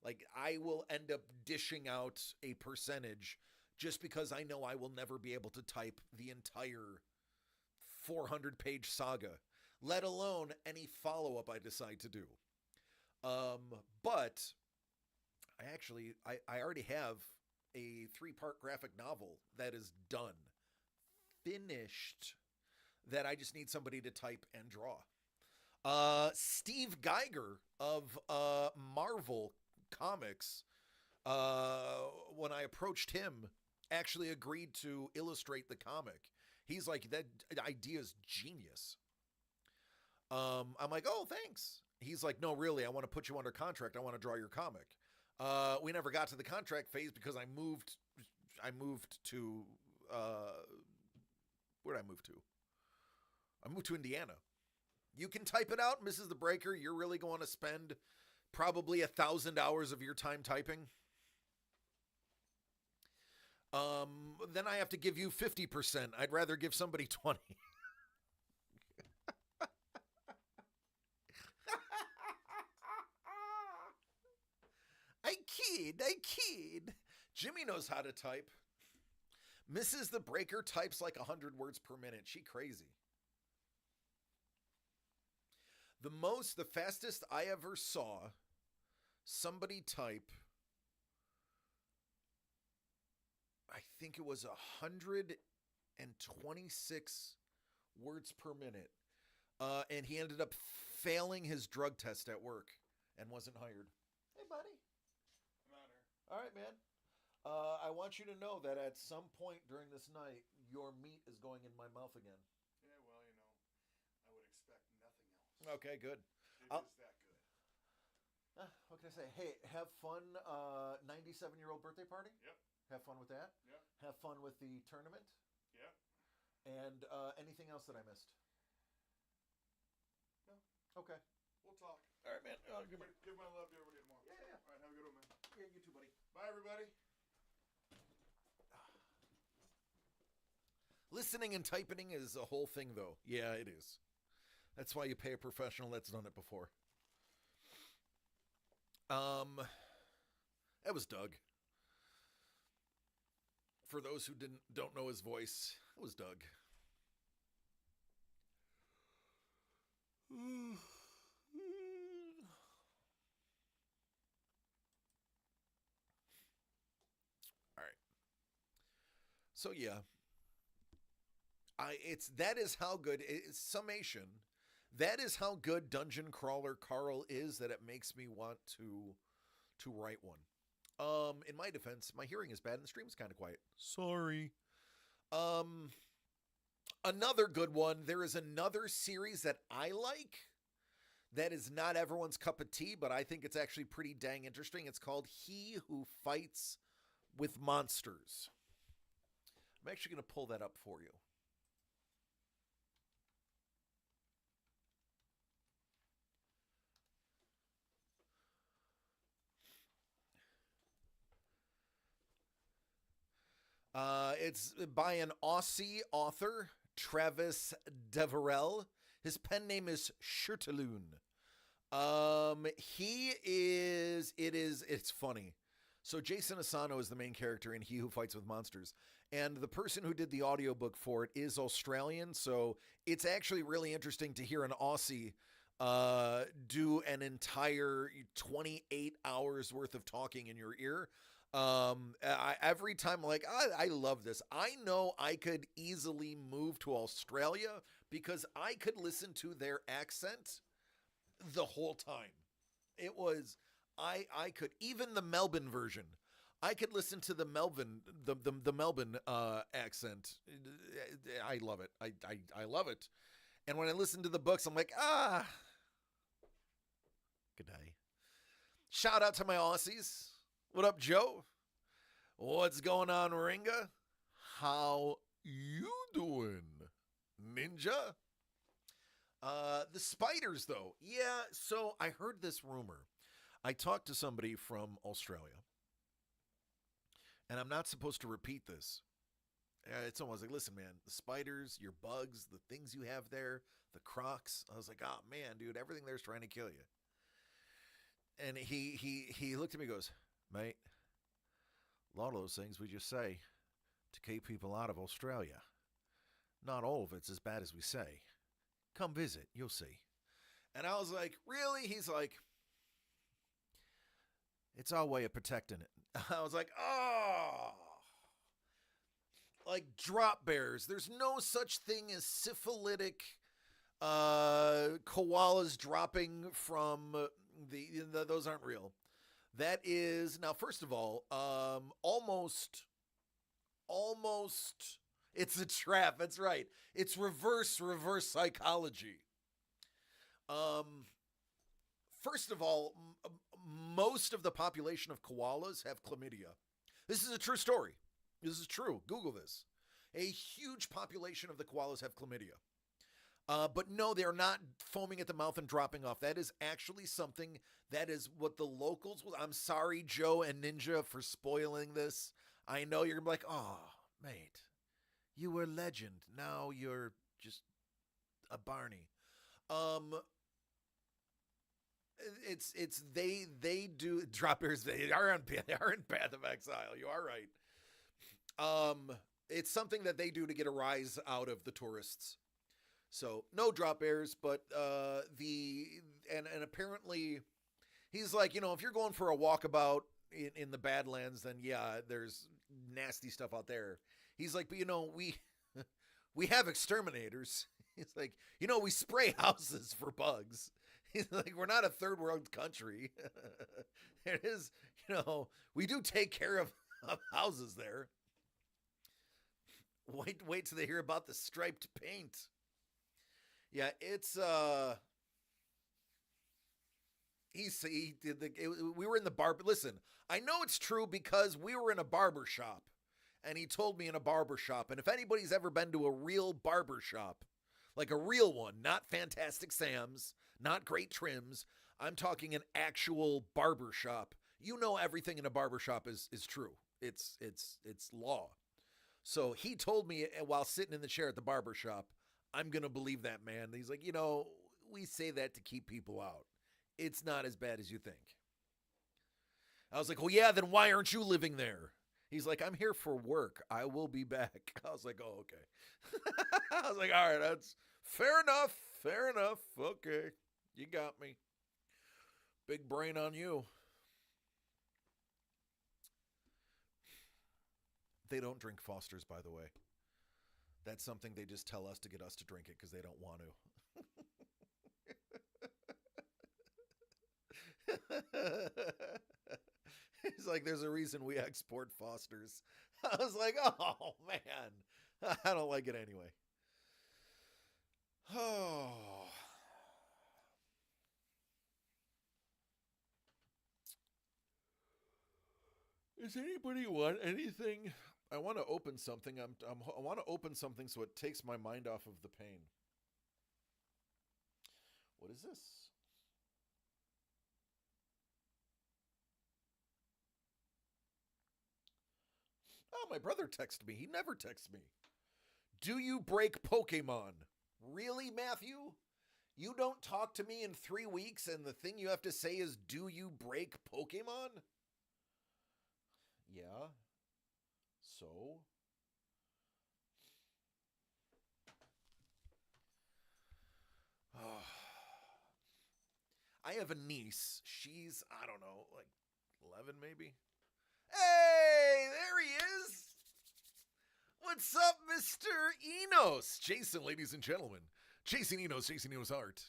Like, I will end up dishing out a percentage just because I know I will never be able to type the entire 400-page saga, let alone any follow-up I decide to do. But I already have a 3-part graphic novel that is done, finished, that I just need somebody to type and draw. Steve Geiger of Marvel Comics, when I approached him, actually agreed to illustrate the comic. He's like, that idea is genius. I'm like, oh, thanks. He's like, no, really, I want to put you under contract. I want to draw your comic. We never got to the contract phase because I moved to, where'd I move to? I moved to Indiana. You can type it out, Mrs. the Breaker. You're really going to spend probably 1,000 hours of your time typing. Then I have to give you 50%. I'd rather give somebody 20. I kid. Jimmy knows how to type. Mrs. the Breaker types like 100 words per minute. She crazy. The fastest I ever saw somebody type, I think it was 126 words per minute. And he ended up failing his drug test at work and wasn't hired. Hey, buddy. All right, man. I want you to know that at some point during this night, your meat is going in my mouth again. Yeah, well, I would expect nothing else. Okay, good. It is that good. What can I say? Hey, have fun. 97-year-old birthday party. Yep. Have fun with that. Yep. Have fun with the tournament. Yep. And anything else that I missed? No. Okay. We'll talk. All right, man. Give my love to everybody tomorrow. Yeah. All right, have a good one, man. Yeah, you too, buddy. Bye, everybody. Listening and typing is a whole thing, though. Yeah, it is. That's why you pay a professional that's done it before. That was Doug. For those who don't know his voice, it was Doug. All right. So yeah, that is how good summation. That is how good Dungeon Crawler Carl is that it makes me want to write one. In my defense, my hearing is bad and the stream is kind of quiet. Sorry. Another good one. There is another series that I like that is not everyone's cup of tea, but I think it's actually pretty dang interesting. It's called He Who Fights with Monsters. I'm actually going to pull that up for you. It's by an Aussie author, Travis Deverell. His pen name is Shirtaloon. It's funny. So Jason Asano is the main character in He Who Fights with Monsters. And the person who did the audiobook for it is Australian. So it's actually really interesting to hear an Aussie do an entire 28 hours worth of talking in your ear. Every time I'm like, I love this. I know I could easily move to Australia because I could listen to their accent the whole time. It was, I could, even the Melbourne version, I could listen to the Melbourne accent. I love it. I love it. And when I listen to the books, I'm like, good day. Shout out to my Aussies. What up, Joe? What's going on, Ringa? How you doing, Ninja? The spiders, though. Yeah, so I heard this rumor. I talked to somebody from Australia, and I'm not supposed to repeat this. It's almost like, listen, man, the spiders, your bugs, the things you have there, the crocs. I was like, oh, man, dude, everything there's trying to kill you. And he looked at me and goes, mate, a lot of those things we just say to keep people out of Australia. Not all of it's as bad as we say. Come visit, you'll see. And I was like, really? He's like, it's our way of protecting it. I was like, oh. Like drop bears. There's no such thing as syphilitic koalas dropping from those aren't real. That is, now, first of all, almost, it's a trap. That's right. It's reverse psychology. First of all, most of the population of koalas have chlamydia. This is a true story. This is true. Google this. A huge population of the koalas have chlamydia. But no, they're not foaming at the mouth and dropping off. That is actually something that is what the locals will. I'm sorry, Joe and Ninja, for spoiling this. I know you're going to be like, oh, mate, you were a legend. Now you're just a Barney. They do drop bears. They are in Path of Exile. You are right. It's something that they do to get a rise out of the tourists. So no drop bears, but and apparently he's like, if you're going for a walkabout in the Badlands, then yeah, there's nasty stuff out there. He's like, but we have exterminators. He's like, we spray houses for bugs. He's like, we're not a third world country. It is, we do take care of houses there. Wait till they hear about the striped paint. Yeah, it's we were in the barber. Listen, I know it's true because we were in a barber shop, and he told me in a barber shop. And if anybody's ever been to a real barber shop, like a real one, not Fantastic Sam's, not Great Trims, I'm talking an actual barber shop. Everything in a barber shop is true. It's law. So he told me while sitting in the chair at the barber shop, I'm gonna believe that man. He's like, we say that to keep people out. It's not as bad as you think. I was like, well, yeah, then why aren't you living there? He's like, I'm here for work. I will be back. I was like, oh, okay. I was like, all right, that's fair enough. Fair enough. Okay. You got me. Big brain on you. They don't drink Foster's, by the way. That's something they just tell us to get us to drink it because they don't want to. He's like, there's a reason we export Foster's. I was like, oh, man. I don't like it anyway. Oh. Does anybody want anything? I want to open something. I want to open something so it takes my mind off of the pain. What is this? Oh, my brother texted me. He never texts me. Do you break Pokemon? Really, Matthew? You don't talk to me in 3 weeks and the thing you have to say is, do you break Pokemon? Yeah. So? Oh. I have a niece. She's, I don't know, like 11 maybe? Hey, there he is. What's up, Mr. Enos? Jason, ladies and gentlemen. Jason Enos Art.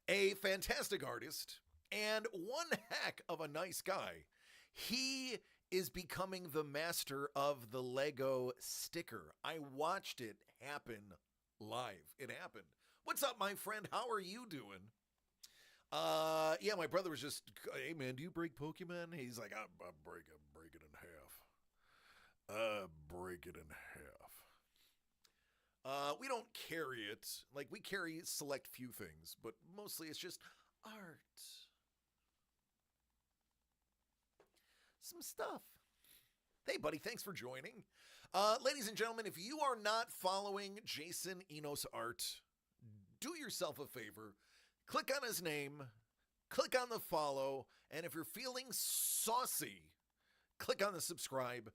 A fantastic artist and one heck of a nice guy. He is becoming the master of the Lego sticker. I watched it happen live. It happened. What's up, my friend? How are you doing? Yeah, my brother was just, hey man, do you break Pokemon? He's like, I break it in half. I break it in half. We don't carry it. Like, we carry select few things, but mostly it's just art. Some stuff. Hey, buddy, thanks for joining. Ladies and gentlemen, if you are not following Jason Enos Art, do yourself a favor. Click on his name, click on the follow, and if you're feeling saucy, click on the subscribe.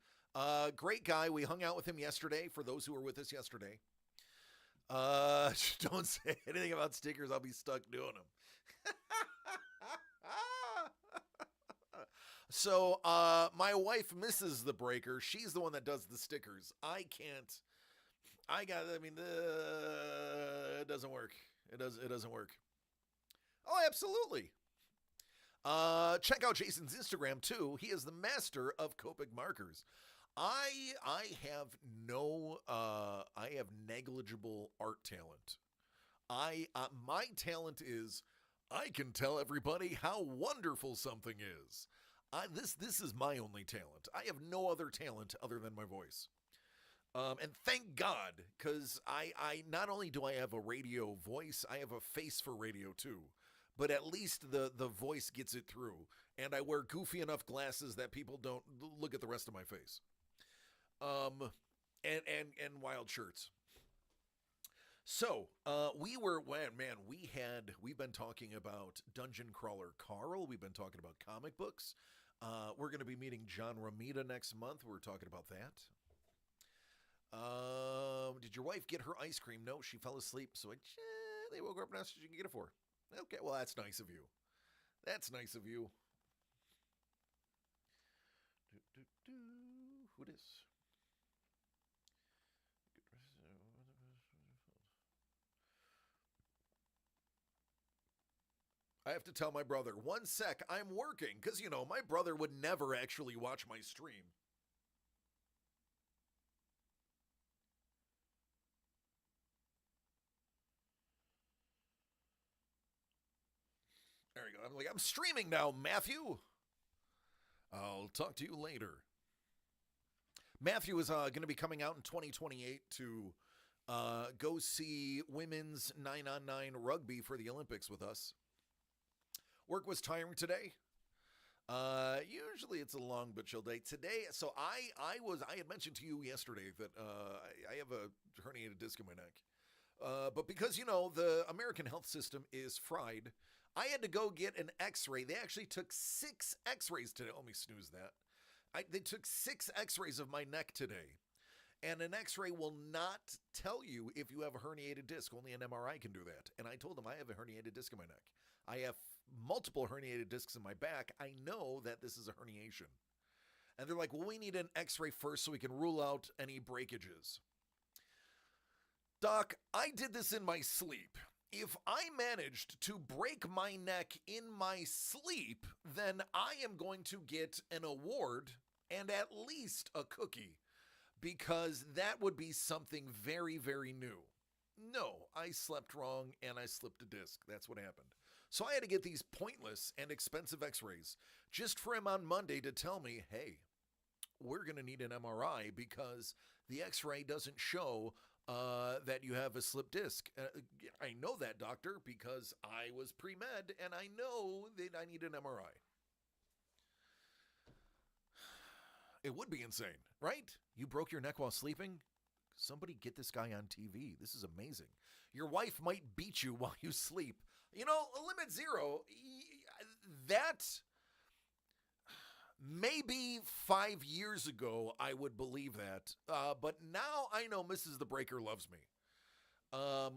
Great guy. We hung out with him yesterday, for those who were with us yesterday. Don't say anything about stickers. I'll be stuck doing them. So, my wife misses the breaker. She's the one that does the stickers. I can't. It doesn't work. It doesn't work. Oh, absolutely. Check out Jason's Instagram too. He is the master of Copic markers. I have negligible art talent. My talent is I can tell everybody how wonderful something is. This is my only talent. I have no other talent other than my voice. And thank God, because I not only do I have a radio voice, I have a face for radio too. But at least the voice gets it through. And I wear goofy enough glasses that people don't look at the rest of my face. And wild shirts. So, we've been talking about Dungeon Crawler Carl. We've been talking about comic books. We're going to be meeting John Romita next month. We're talking about that. Did your wife get her ice cream? No, she fell asleep. So they woke her up and asked if she can get it for her. Okay, well, that's nice of you. That's nice of you. Who dis? I have to tell my brother, 1 sec, I'm working. Because, you know, my brother would never actually watch my stream. There you go. I'm like, I'm streaming now, Matthew. I'll talk to you later. Matthew is going to be coming out in 2028 to go see women's 9-on-9 rugby for the Olympics with us. Work was tiring today. Usually it's a long but chill day. Today, so I had mentioned to you yesterday that I have a herniated disc in my neck. But because, you know, the American health system is fried, I had to go get an x-ray. They actually took 6 x-rays today. Let me snooze that. They took 6 x-rays of my neck today. And an x-ray will not tell you if you have a herniated disc. Only an MRI can do that. And I told them I have a herniated disc in my neck. I have multiple herniated discs in my back. I know that this is a herniation. And they're like, well, we need an x-ray first so we can rule out any breakages. Doc, I did this in my sleep. If I managed to break my neck in my sleep, then I am going to get an award and at least a cookie, because that would be something very, very new. No, I slept wrong and I slipped a disc. That's what happened. So I had to get these pointless and expensive x-rays just for him on Monday to tell me, hey, we're going to need an MRI because the x-ray doesn't show that you have a slipped disc. I know that, doctor, because I was pre-med and I know that I need an MRI. It would be insane, right? You broke your neck while sleeping? Somebody get this guy on TV. This is amazing. Your wife might beat you while you sleep. You know, Limit Zero, that maybe 5 years ago I would believe that. But now I know Mrs. The Breaker loves me.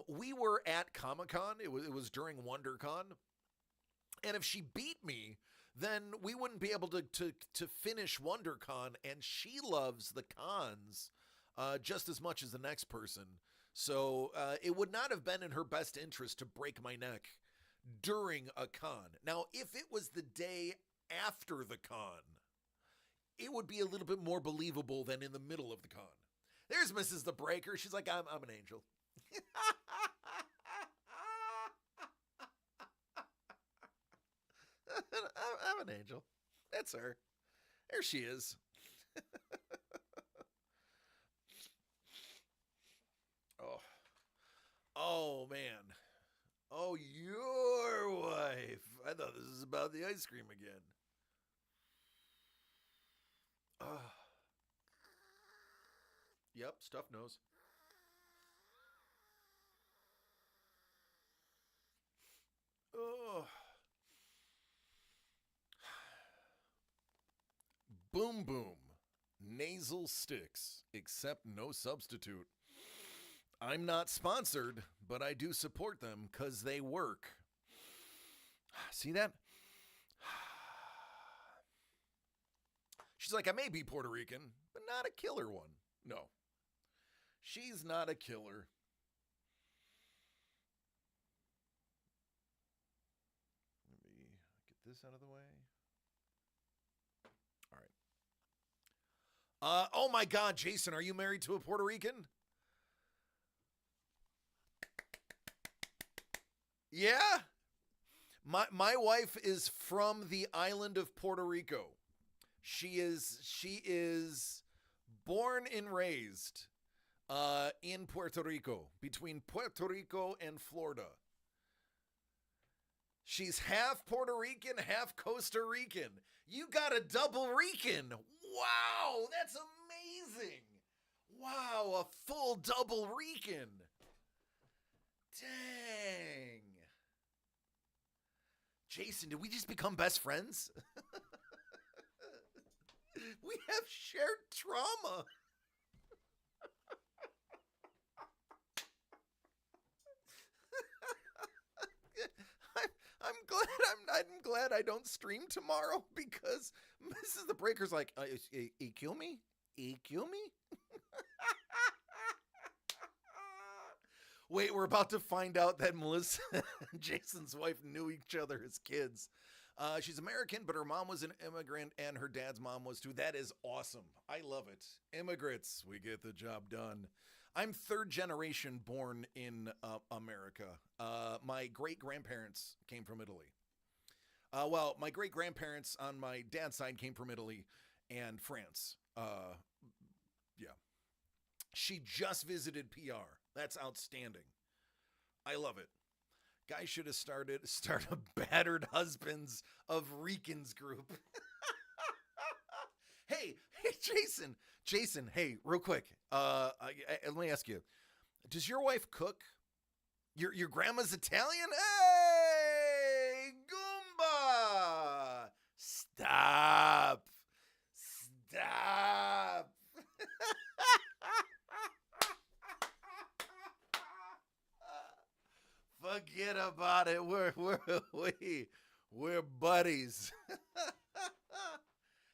We were at Comic-Con. It was during WonderCon. And if she beat me, then we wouldn't be able to finish WonderCon. And she loves the cons just as much as the next person. So it would not have been in her best interest to break my neck during a con. Now, if it was the day after the con, it would be a little bit more believable than in the middle of the con. There's Mrs. The Breaker. She's like, I'm an angel. I'm an angel. That's her. There she is. Oh, man. Oh, your wife. I thought this was about the ice cream again. Yep, stuffed nose. Boom Boom. Nasal sticks, except no substitute. I'm not sponsored, but I do support them because they work. See that? She's like, I may be Puerto Rican, but not a killer one. No. She's not a killer. Let me get this out of the way. All right. Oh my God, Jason, are you married to a Puerto Rican? Yeah. My wife is from the island of Puerto Rico. She is born and raised in Puerto Rico, between Puerto Rico and Florida. She's half Puerto Rican, half Costa Rican. You got a double Rican. Wow, that's amazing. Wow, a full double Rican. Dang. Jason, did we just become best friends? We have shared trauma. I'm glad I don't stream tomorrow because Mrs. The Breaker's like, he kill me? He kill me? Wait, we're about to find out that Melissa and Jason's wife knew each other as kids. She's American, but her mom was an immigrant and her dad's mom was too. That is awesome. I love it. Immigrants, we get the job done. I'm third generation born in America. My great-grandparents came from Italy. Well, my great-grandparents on my dad's side came from Italy and France. Yeah. She just visited PR. That's outstanding. I love it. Guy should have start a battered husbands of Ricans group. Hey, Jason, hey, real quick. Let me ask you, does your wife cook? Your grandma's Italian? Hey, Goomba! Stop. Forget about it. We're buddies.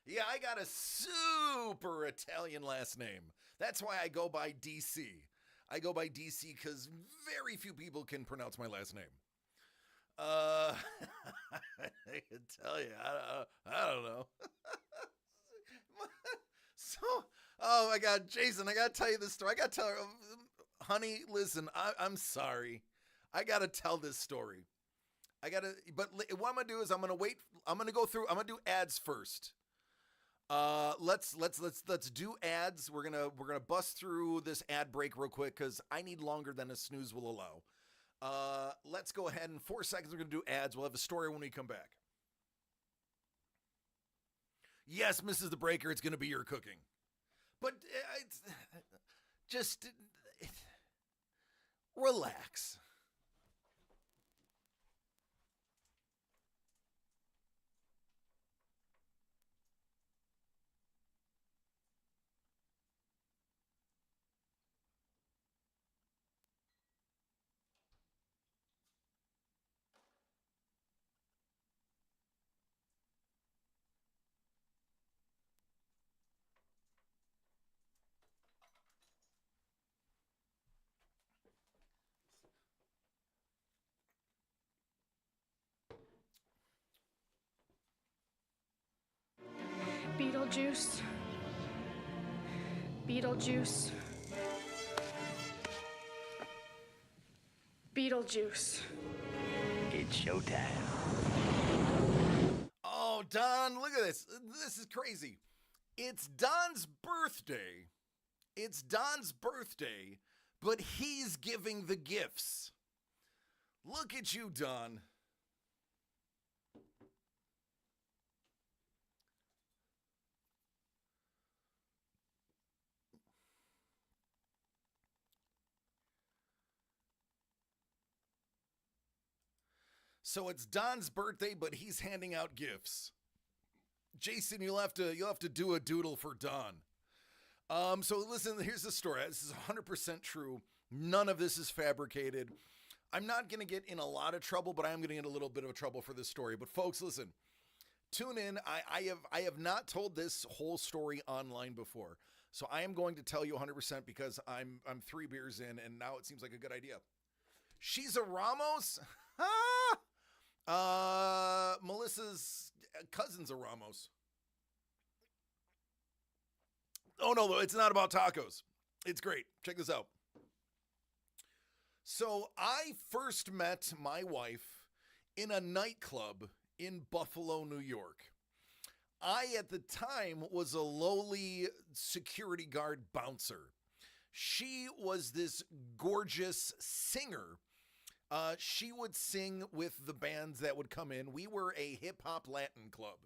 Yeah, I got a super Italian last name. That's why I go by DC. I go by DC because very few people can pronounce my last name. I can tell you, I don't know. So, oh my God, Jason, I gotta tell you this story. I gotta tell her, honey, listen, I'm sorry. I gotta tell this story. But what I'm gonna do is I'm gonna do ads first. Let's do ads. We're gonna bust through this ad break real quick because I need longer than a snooze will allow. Let's go ahead in 4 seconds. We're gonna do ads. We'll have a story when we come back. Yes, Mrs. the Breaker, it's gonna be your cooking, but just relax. Beetlejuice. Beetlejuice. Beetlejuice. It's showtime. Oh, Don, look at this. This is crazy. It's Don's birthday. But he's giving the gifts. Look at you, Don. So it's Don's birthday, but he's handing out gifts. Jason, you'll have to do a doodle for Don. So listen, here's the story. This is 100% true. None of this is fabricated. I'm not going to get in a lot of trouble, but I am going to get a little bit of trouble for this story. But folks, listen, tune in. I have not told this whole story online before. So I am going to tell you 100% because I'm 3 beers in and now it seems like a good idea. She's a Ramos? Melissa's cousin's a Ramos. Oh no, it's not about tacos. It's great. Check this out. So I first met my wife in a nightclub in Buffalo, New York. I, at the time, was a lowly security guard bouncer. She was this gorgeous singer. She would sing with the bands that would come in. We were a hip-hop Latin club.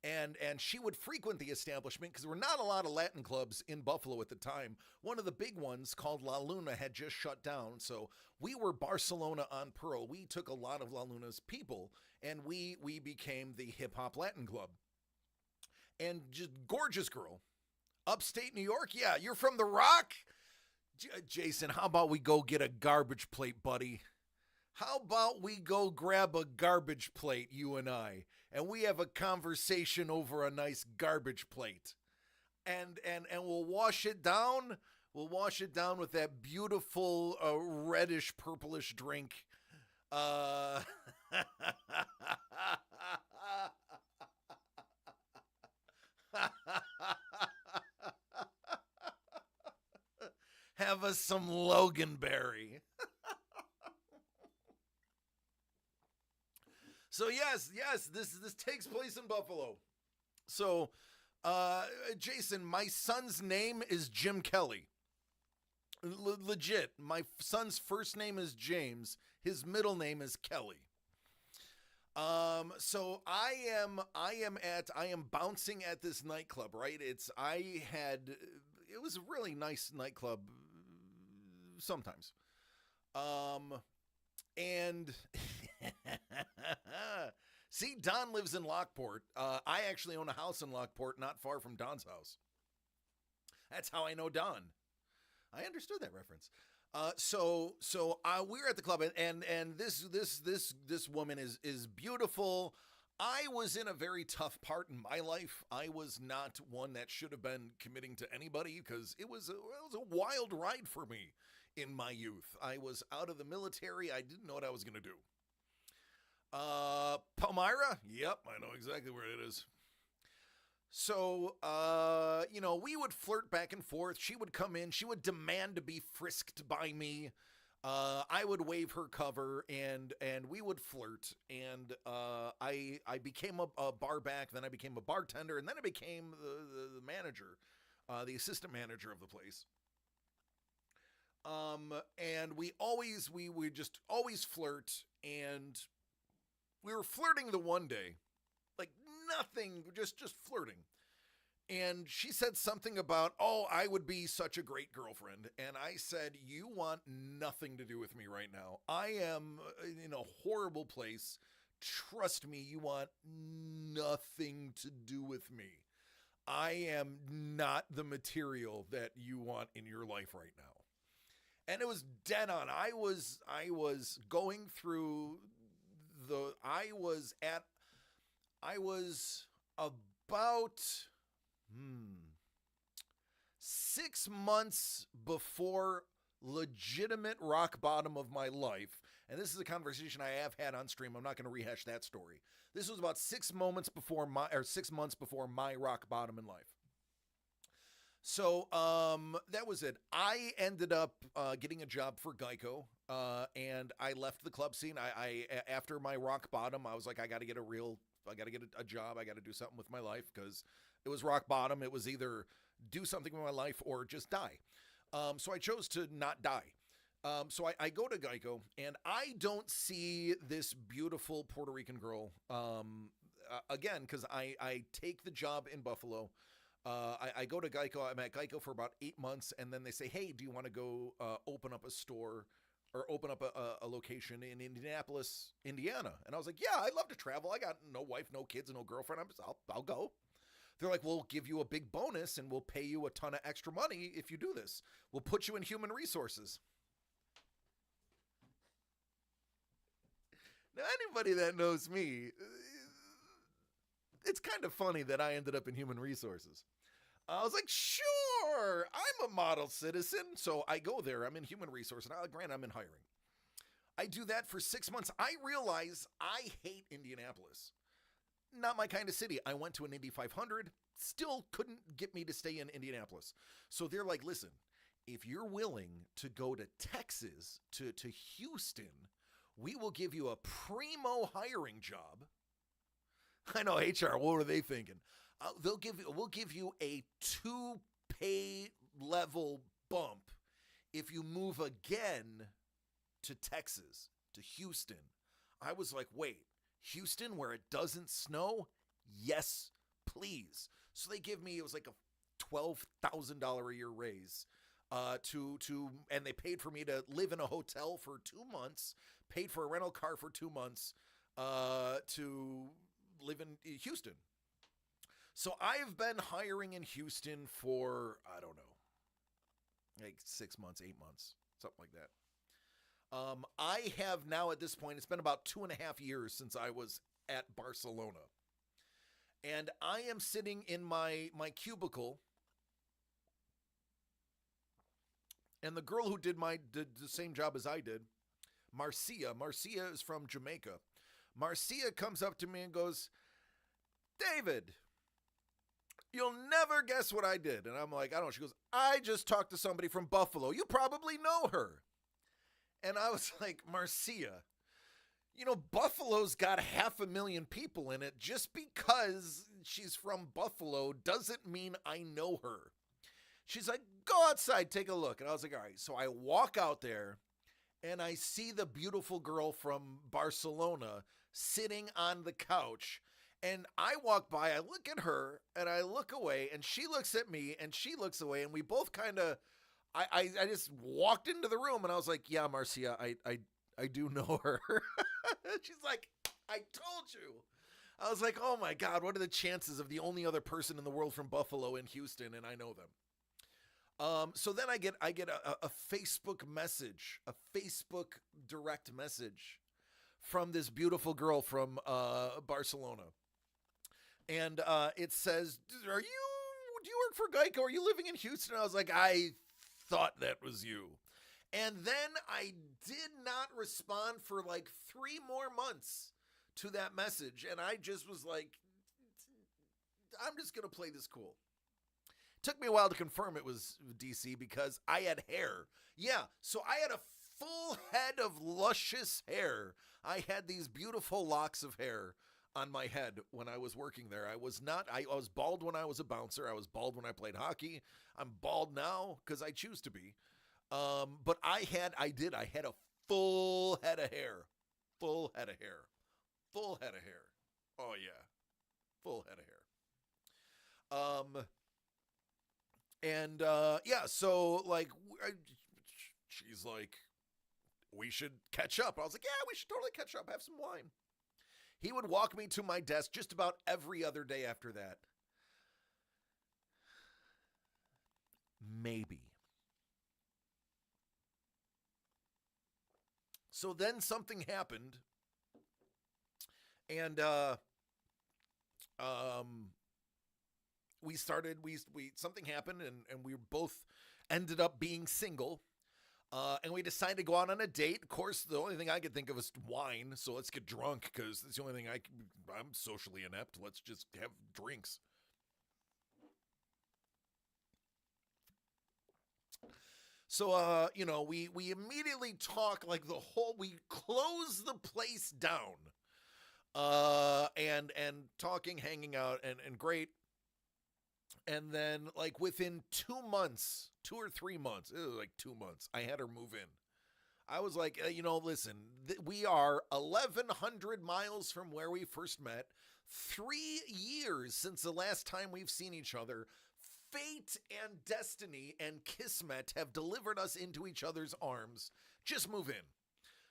And she would frequent the establishment because there were not a lot of Latin clubs in Buffalo at the time. One of the big ones called La Luna had just shut down. So we were Barcelona on Pearl. We took a lot of La Luna's people and we became the hip hop Latin club. And just gorgeous girl. Upstate New York. Yeah, you're from the Rock? Jason, how about we go get a garbage plate, buddy? How about we go grab a garbage plate, you and I, and we have a conversation over a nice garbage plate, and we'll wash it down We'll wash it down with that beautiful reddish purplish drink. Have us some Loganberry. So yes, this takes place in Buffalo. So, Jason, my son's name is Jim Kelly. Legit, my son's first name is James. His middle name is Kelly. So I am bouncing at this nightclub, right? It was a really nice nightclub sometimes. And see, Don lives in Lockport. I actually own a house in Lockport, not far from Don's house. That's how I know Don. I understood that reference. So we're at the club, and this woman is beautiful. I was in a very tough part in my life. I was not one that should have been committing to anybody because it was a wild ride for me in my youth. I was out of the military. I didn't know what I was going to do. Palmyra? Yep, I know exactly where it is. So, we would flirt back and forth. She would come in. She would demand to be frisked by me. I would wave her cover, and we would flirt. And I became a bar back. Then I became a bartender, and then I became the manager, the assistant manager of the place. And we would just always flirt, and we were flirting the one day. Like nothing, just flirting. And she said something about, I would be such a great girlfriend. And I said, you want nothing to do with me right now. I am in a horrible place. Trust me, you want nothing to do with me. I am not the material that you want in your life right now. And it was dead on. I was going through I was about 6 months before legitimate rock bottom of my life. And this is a conversation I have had on stream. I'm not going to rehash that story. This was about 6 months before my rock bottom in life. So that was it. I ended up getting a job for Geico, and I left the club scene. I after my rock bottom, I was like, I got to get a job. I got to do something with my life because it was rock bottom. It was either do something with my life or just die. So I chose to not die. So I go to Geico, and I don't see this beautiful Puerto Rican girl again because I take the job in Buffalo. I go to Geico. I'm at Geico for about 8 months, and then they say, hey, do you want to go open up a store or open up a location in Indianapolis, Indiana? And I was like, yeah, I'd love to travel. I got no wife, no kids, and no girlfriend. I'll go. They're like, we'll give you a big bonus, and we'll pay you a ton of extra money if you do this. We'll put you in human resources. Now, anybody that knows me, it's kind of funny that I ended up in human resources. I was like, sure, I'm a model citizen. So I go there. I'm in human resource. And granted, I'm in hiring. I do that for 6 months. I realize I hate Indianapolis. Not my kind of city. I went to an Indy 500. Still couldn't get me to stay in Indianapolis. So they're like, listen, if you're willing to go to Texas, to Houston, we will give you a primo hiring job. I know HR. What were they thinking? We'll give you a 2 pay level bump if you move again to Texas, to Houston. I was like, wait, Houston where it doesn't snow? Yes, please. So they give me, it was like a $12,000 a year raise. And they paid for me to live in a hotel for 2 months, paid for a rental car for 2 months, to live in Houston. So I've been hiring in Houston for, I don't know, like 6 months, 8 months, something like that. I have now at this point, it's been about 2.5 years since I was at Barcelona. And I am sitting in my cubicle And the girl who did the same job as I did, Marcia is from Jamaica. Marcia comes up to me and goes, David, you'll never guess what I did. And I'm like, I don't know. She goes, I just talked to somebody from Buffalo. You probably know her. And I was like, Marcia, Buffalo's got 500,000 people in it. Just because she's from Buffalo doesn't mean I know her. She's like, go outside, take a look. And I was like, all right. So I walk out there and I see the beautiful girl from Barcelona sitting on the couch. And I walk by, I look at her and I look away and she looks at me and she looks away. And we both kind of, I just walked into the room and I was like, yeah, Marcia, I do know her. She's like, I told you. I was like, oh my God, what are the chances of the only other person in the world from Buffalo in Houston and I know them? So then I get a Facebook message, a Facebook direct message from this beautiful girl from Barcelona. And it says, do you work for Geico? Are you living in Houston? I was like, I thought that was you. And then I did not respond for like 3 more months to that message. And I just was like, I'm just going to play this cool. Took me a while to confirm it was DC because I had hair. Yeah, so I had a full head of luscious hair. I had these beautiful locks of hair on my head when I was working there. I was bald when I was a bouncer. I was bald when I played hockey. I'm bald now because I choose to be. But I had a full head of hair. Full head of hair. Full head of hair. Oh yeah. Full head of hair. And yeah, so like, she's like, we should catch up. I was like, yeah, we should totally catch up, have some wine. He would walk me to my desk just about every other day after that. Maybe. So then something happened, and something happened, and we both ended up being single, and we decided to go out on a date. Of course, the only thing I could think of is wine, so let's get drunk, because that's the only thing I'm socially inept. Let's just have drinks. So, we immediately talk like we close the place down, and talking, hanging out, and great. And then, like, within 2 months, 2 or 3 months, it was like 2 months, I had her move in. I was like, listen, we are 1,100 miles from where we first met, 3 years since the last time we've seen each other. Fate and destiny and kismet have delivered us into each other's arms. Just move in.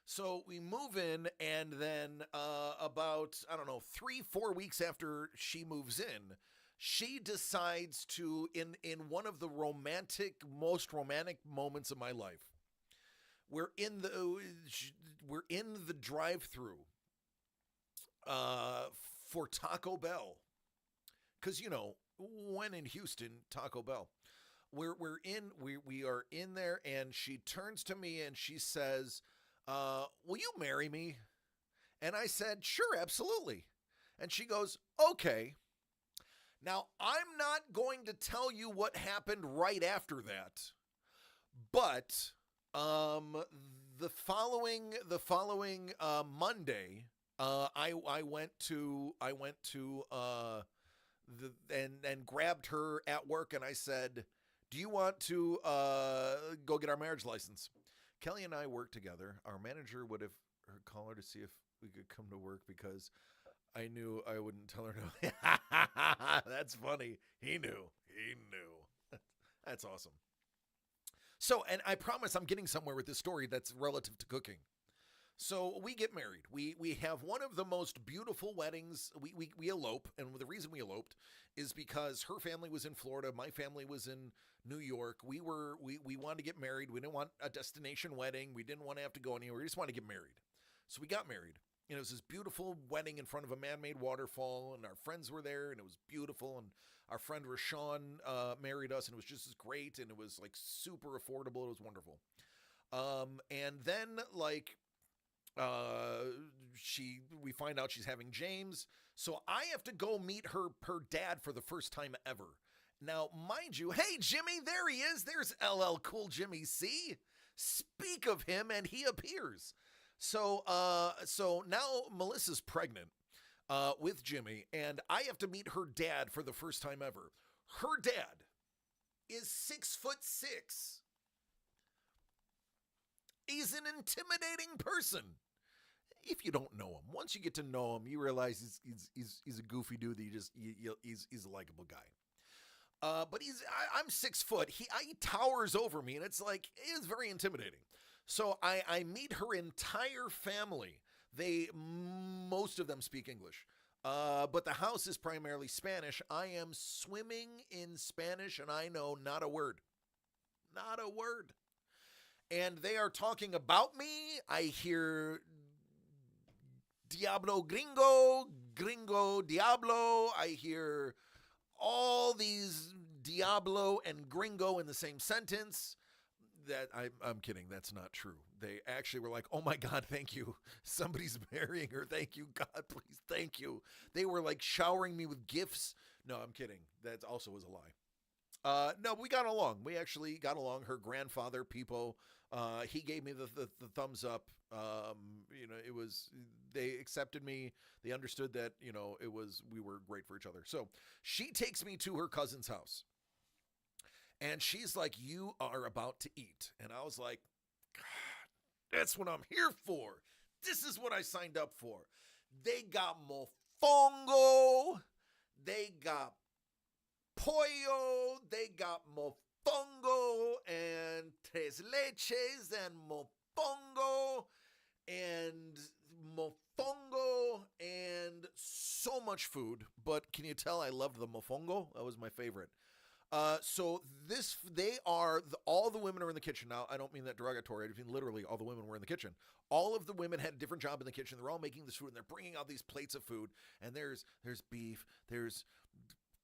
So we move in, and then about, 3-4 weeks after she moves in, she decides to, in one of the most romantic moments of my life, we're in the drive-through for Taco Bell, because when in Houston, Taco Bell, we are in there, and she turns to me and she says, will you marry me? And I said, sure, absolutely. And she goes, okay. Now, I'm not going to tell you what happened right after that, but the following Monday, I went to and grabbed her at work, and I said, do you want to go get our marriage license? Kelly and I worked together. Our manager would have called her to see if we could come to work, because I knew I wouldn't tell her no. That's funny. He knew. That's awesome. So, and I promise I'm getting somewhere with this story that's relative to cooking. So we get married. We have one of the most beautiful weddings. We elope, and the reason we eloped is because her family was in Florida, my family was in New York. We wanted to get married. We didn't want a destination wedding. We didn't want to have to go anywhere. We just wanted to get married. So we got married. And it was this beautiful wedding in front of a man-made waterfall, and our friends were there, and it was beautiful. And our friend Rashawn married us, and it was just as great, and it was like super affordable. It was wonderful. And then like we find out she's having James, so I have to go meet her dad for the first time ever. Now, mind you, hey Jimmy, there he is. There's LL Cool Jimmy C. Speak of him, and he appears. So now Melissa's pregnant with Jimmy, and I have to meet her dad for the first time ever. Her dad is 6'6". He's an intimidating person. If you don't know him, once you get to know him, you realize he's a goofy dude. He's a likable guy. But I'm 6 foot. He towers over me, and it's very intimidating. So I meet her entire family. Most of them speak English. But the house is primarily Spanish. I am swimming in Spanish, and I know not a word. Not a word. And they are talking about me. I hear Diablo Gringo, Gringo Diablo. I hear all these Diablo and Gringo in the same sentence. That I'm kidding. That's not true. They actually were like, oh my God, thank you. Somebody's marrying her. Thank you, God, please, thank you. They were like showering me with gifts. No, I'm kidding. That also was a lie. No, we got along. We actually got along. Her grandfather, Peepo, he gave me the thumbs up. They accepted me. They understood that, we were great for each other. So she takes me to her cousin's house. And she's like, you are about to eat. And I was like, God, that's what I'm here for. This is what I signed up for. They got mofongo. They got pollo. They got mofongo and tres leches and mofongo and so much food. But can you tell I loved the mofongo? That was my favorite. All the women are in the kitchen. Now, I don't mean that derogatory. I mean literally all the women were in the kitchen. All of the women had a different job in the kitchen. They're all making this food, and they're bringing out these plates of food. And there's beef. There's,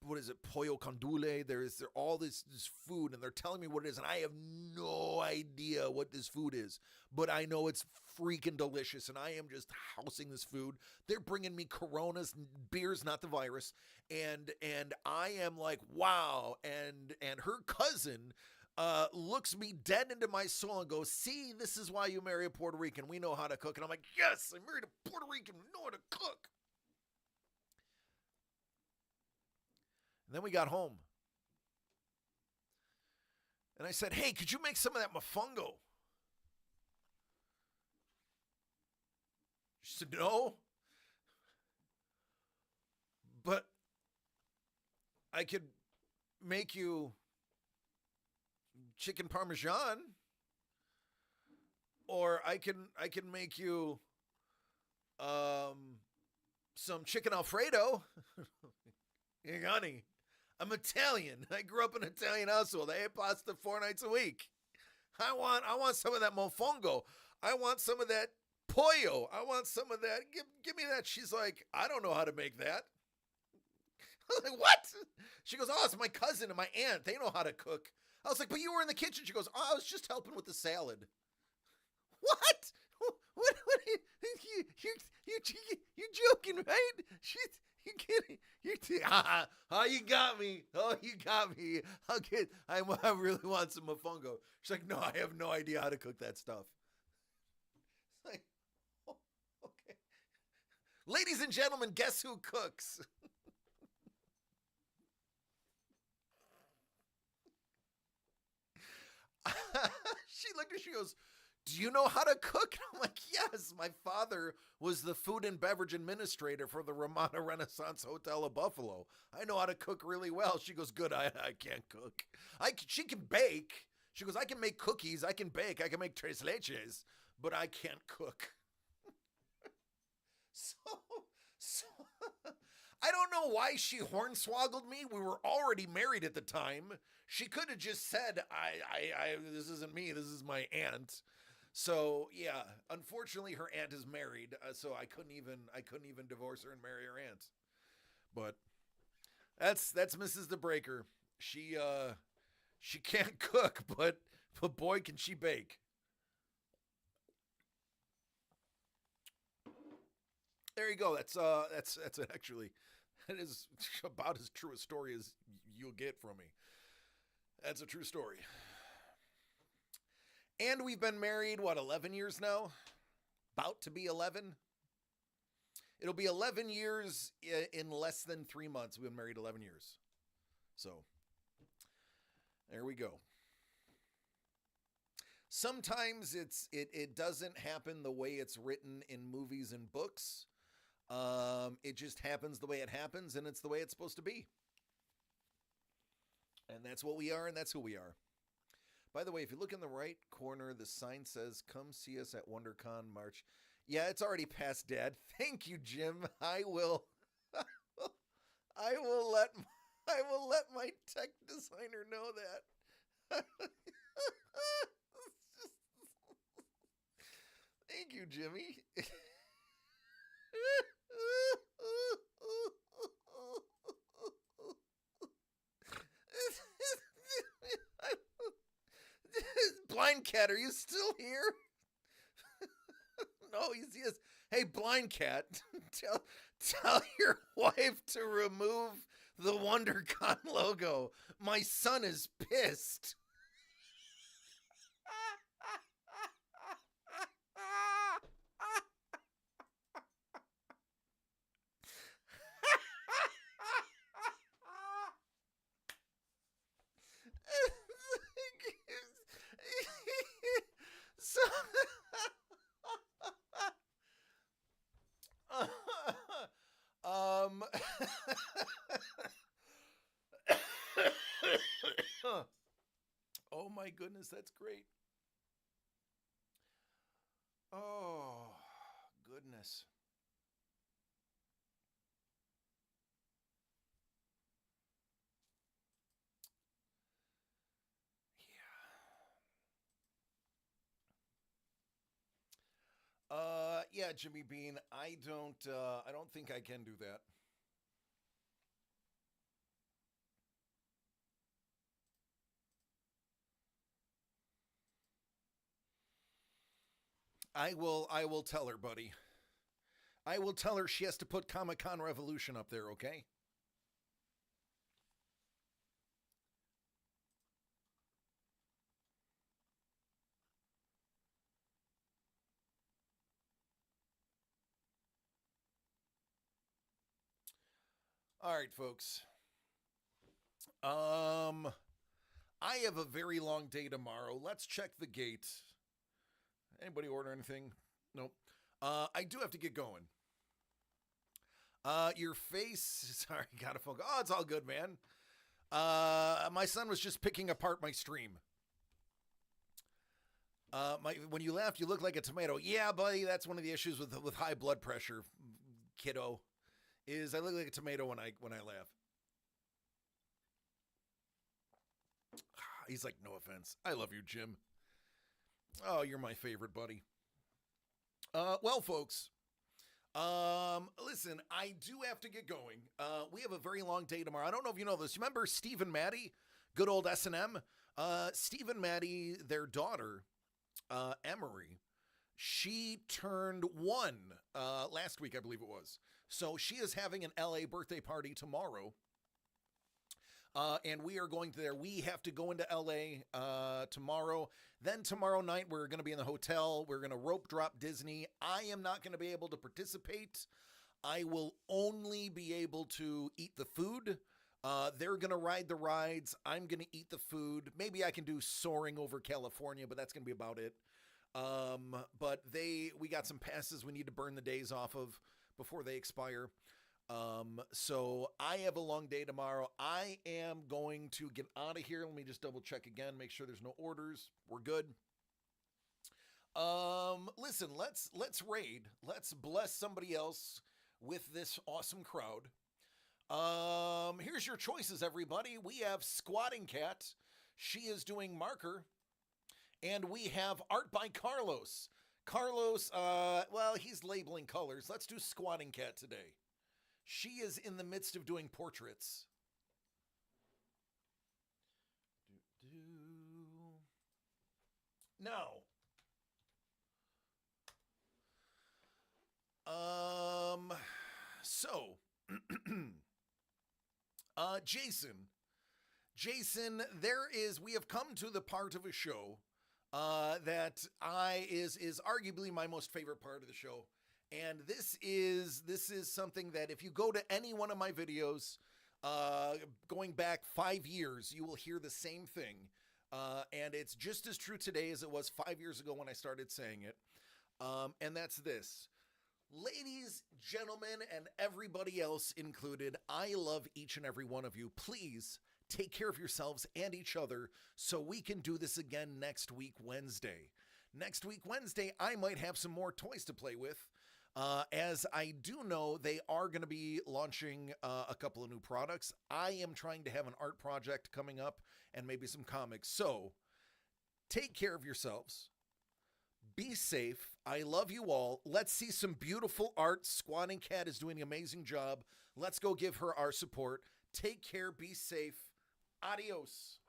what is it, pollo con dule. There's all this food, and they're telling me what it is, and I have no idea what this food is. But I know it's freaking delicious, and I am just housing this food. They're bringing me Coronas, beers, not the virus, and I am like, wow. And her cousin looks me dead into my soul and goes, see, this is why you marry a Puerto Rican. We know how to cook. And I'm like, yes, I married a Puerto Rican. We know how to cook. And then we got home. And I said, hey, could you make some of that mofongo? She said, no. But I could make you chicken parmesan, or I can make you some chicken Alfredo. Hey, honey, I'm Italian. I grew up in an Italian household. I ate pasta 4 nights a week. I want some of that mofongo. I want some of that pollo. I want some of that. Give me that. She's like, I don't know how to make that. I was like, what? She goes, oh, it's my cousin and my aunt. They know how to cook. I was like, but you were in the kitchen. She goes, oh, I was just helping with the salad. What? What you joking, right? You kidding? You got me. Oh, you got me. I really want some mofongo. She's like, no, I have no idea how to cook that stuff. It's like, oh, okay. Ladies and gentlemen, guess who cooks? She looked at me, she goes, do you know how to cook? And I'm like, yes, my father was the food and beverage administrator for the Ramada Renaissance Hotel of Buffalo. I know how to cook really well. She goes, good, I can't cook. She can bake. She goes, I can make cookies, I can bake, I can make tres leches, but I can't cook. So I don't know why she hornswoggled me. We were already married at the time. She could have just said, this isn't me, this is my aunt. So yeah, unfortunately, her aunt is married, so I couldn't even divorce her and marry her aunt. But that's Mrs. the Breaker. She can't cook, but boy can she bake. There you go. That's actually, that is about as true a story as you'll get from me. That's a true story. And we've been married, 11 years now? About to be 11? It'll be 11 years in less than 3 months. We've been married 11 years. So, there we go. Sometimes it doesn't happen the way it's written in movies and books. It just happens the way it happens, and it's the way it's supposed to be. And that's what we are, and that's who we are. By the way, if you look in the right corner, the sign says, "Come see us at WonderCon March." Yeah, it's already past, Dad. Thank you, Jim. I will let my tech designer know that. Thank you, Jimmy. Blind Cat, are you still here? No, he is. Hey, Blind Cat, tell your wife to remove the WonderCon logo. My son is pissed. So, oh my goodness, that's great. Oh, goodness. Yeah, Jimmy Bean, I don't think I can do that. I will tell her, buddy. I will tell her she has to put Comic-Con Revolution up there, okay? All right, folks. I have a very long day tomorrow. Let's check the gate. Anybody order anything? Nope. I do have to get going. Your face. Sorry, got a phone call. Oh, it's all good, man. My son was just picking apart my stream. When you laugh, you look like a tomato. Yeah, buddy, that's one of the issues with high blood pressure, kiddo. Is I look like a tomato when I laugh. He's like, no offense. I love you, Jim. Oh, you're my favorite, buddy. Well, folks. Listen, I do have to get going. We have a very long day tomorrow. I don't know if you know this. You remember Steve and Maddie? Good old S&M? Steve and Maddie, their daughter, Emery, she turned 1 last week, I believe it was. So she is having an LA birthday party tomorrow. And we are going there. We have to go into LA tomorrow. Then tomorrow night, we're going to be in the hotel. We're going to rope drop Disney. I am not going to be able to participate. I will only be able to eat the food. They're going to ride the rides. I'm going to eat the food. Maybe I can do soaring over California, but that's going to be about it. But we got some passes we need to burn the days off of before they expire. So I have a long day tomorrow. I am going to get out of here. Let me just double check again, make sure there's no orders. We're good. Listen, let's raid. Let's bless somebody else with this awesome crowd. Here's your choices, everybody. We have Squatting Cat. She is doing Marker. And we have art by Carlos. Carlos, well, he's labeling colors. Let's do Squatting Cat today. She is in the midst of doing portraits. Now, so, Jason, we have come to the part of a show that is arguably my most favorite part of the show. And this is something that if you go to any one of my videos, going back 5 years, you will hear the same thing. And it's just as true today as it was 5 years ago when I started saying it. And that's this. Ladies, gentlemen, and everybody else included, I love each and every one of you. Please take care of yourselves and each other so we can do this again next week, Wednesday. Next week, Wednesday, I might have some more toys to play with. As I do know, they are going to be launching a couple of new products. I am trying to have an art project coming up and maybe some comics. So take care of yourselves. Be safe. I love you all. Let's see some beautiful art. Squatting Cat is doing an amazing job. Let's go give her our support. Take care. Be safe. Adios.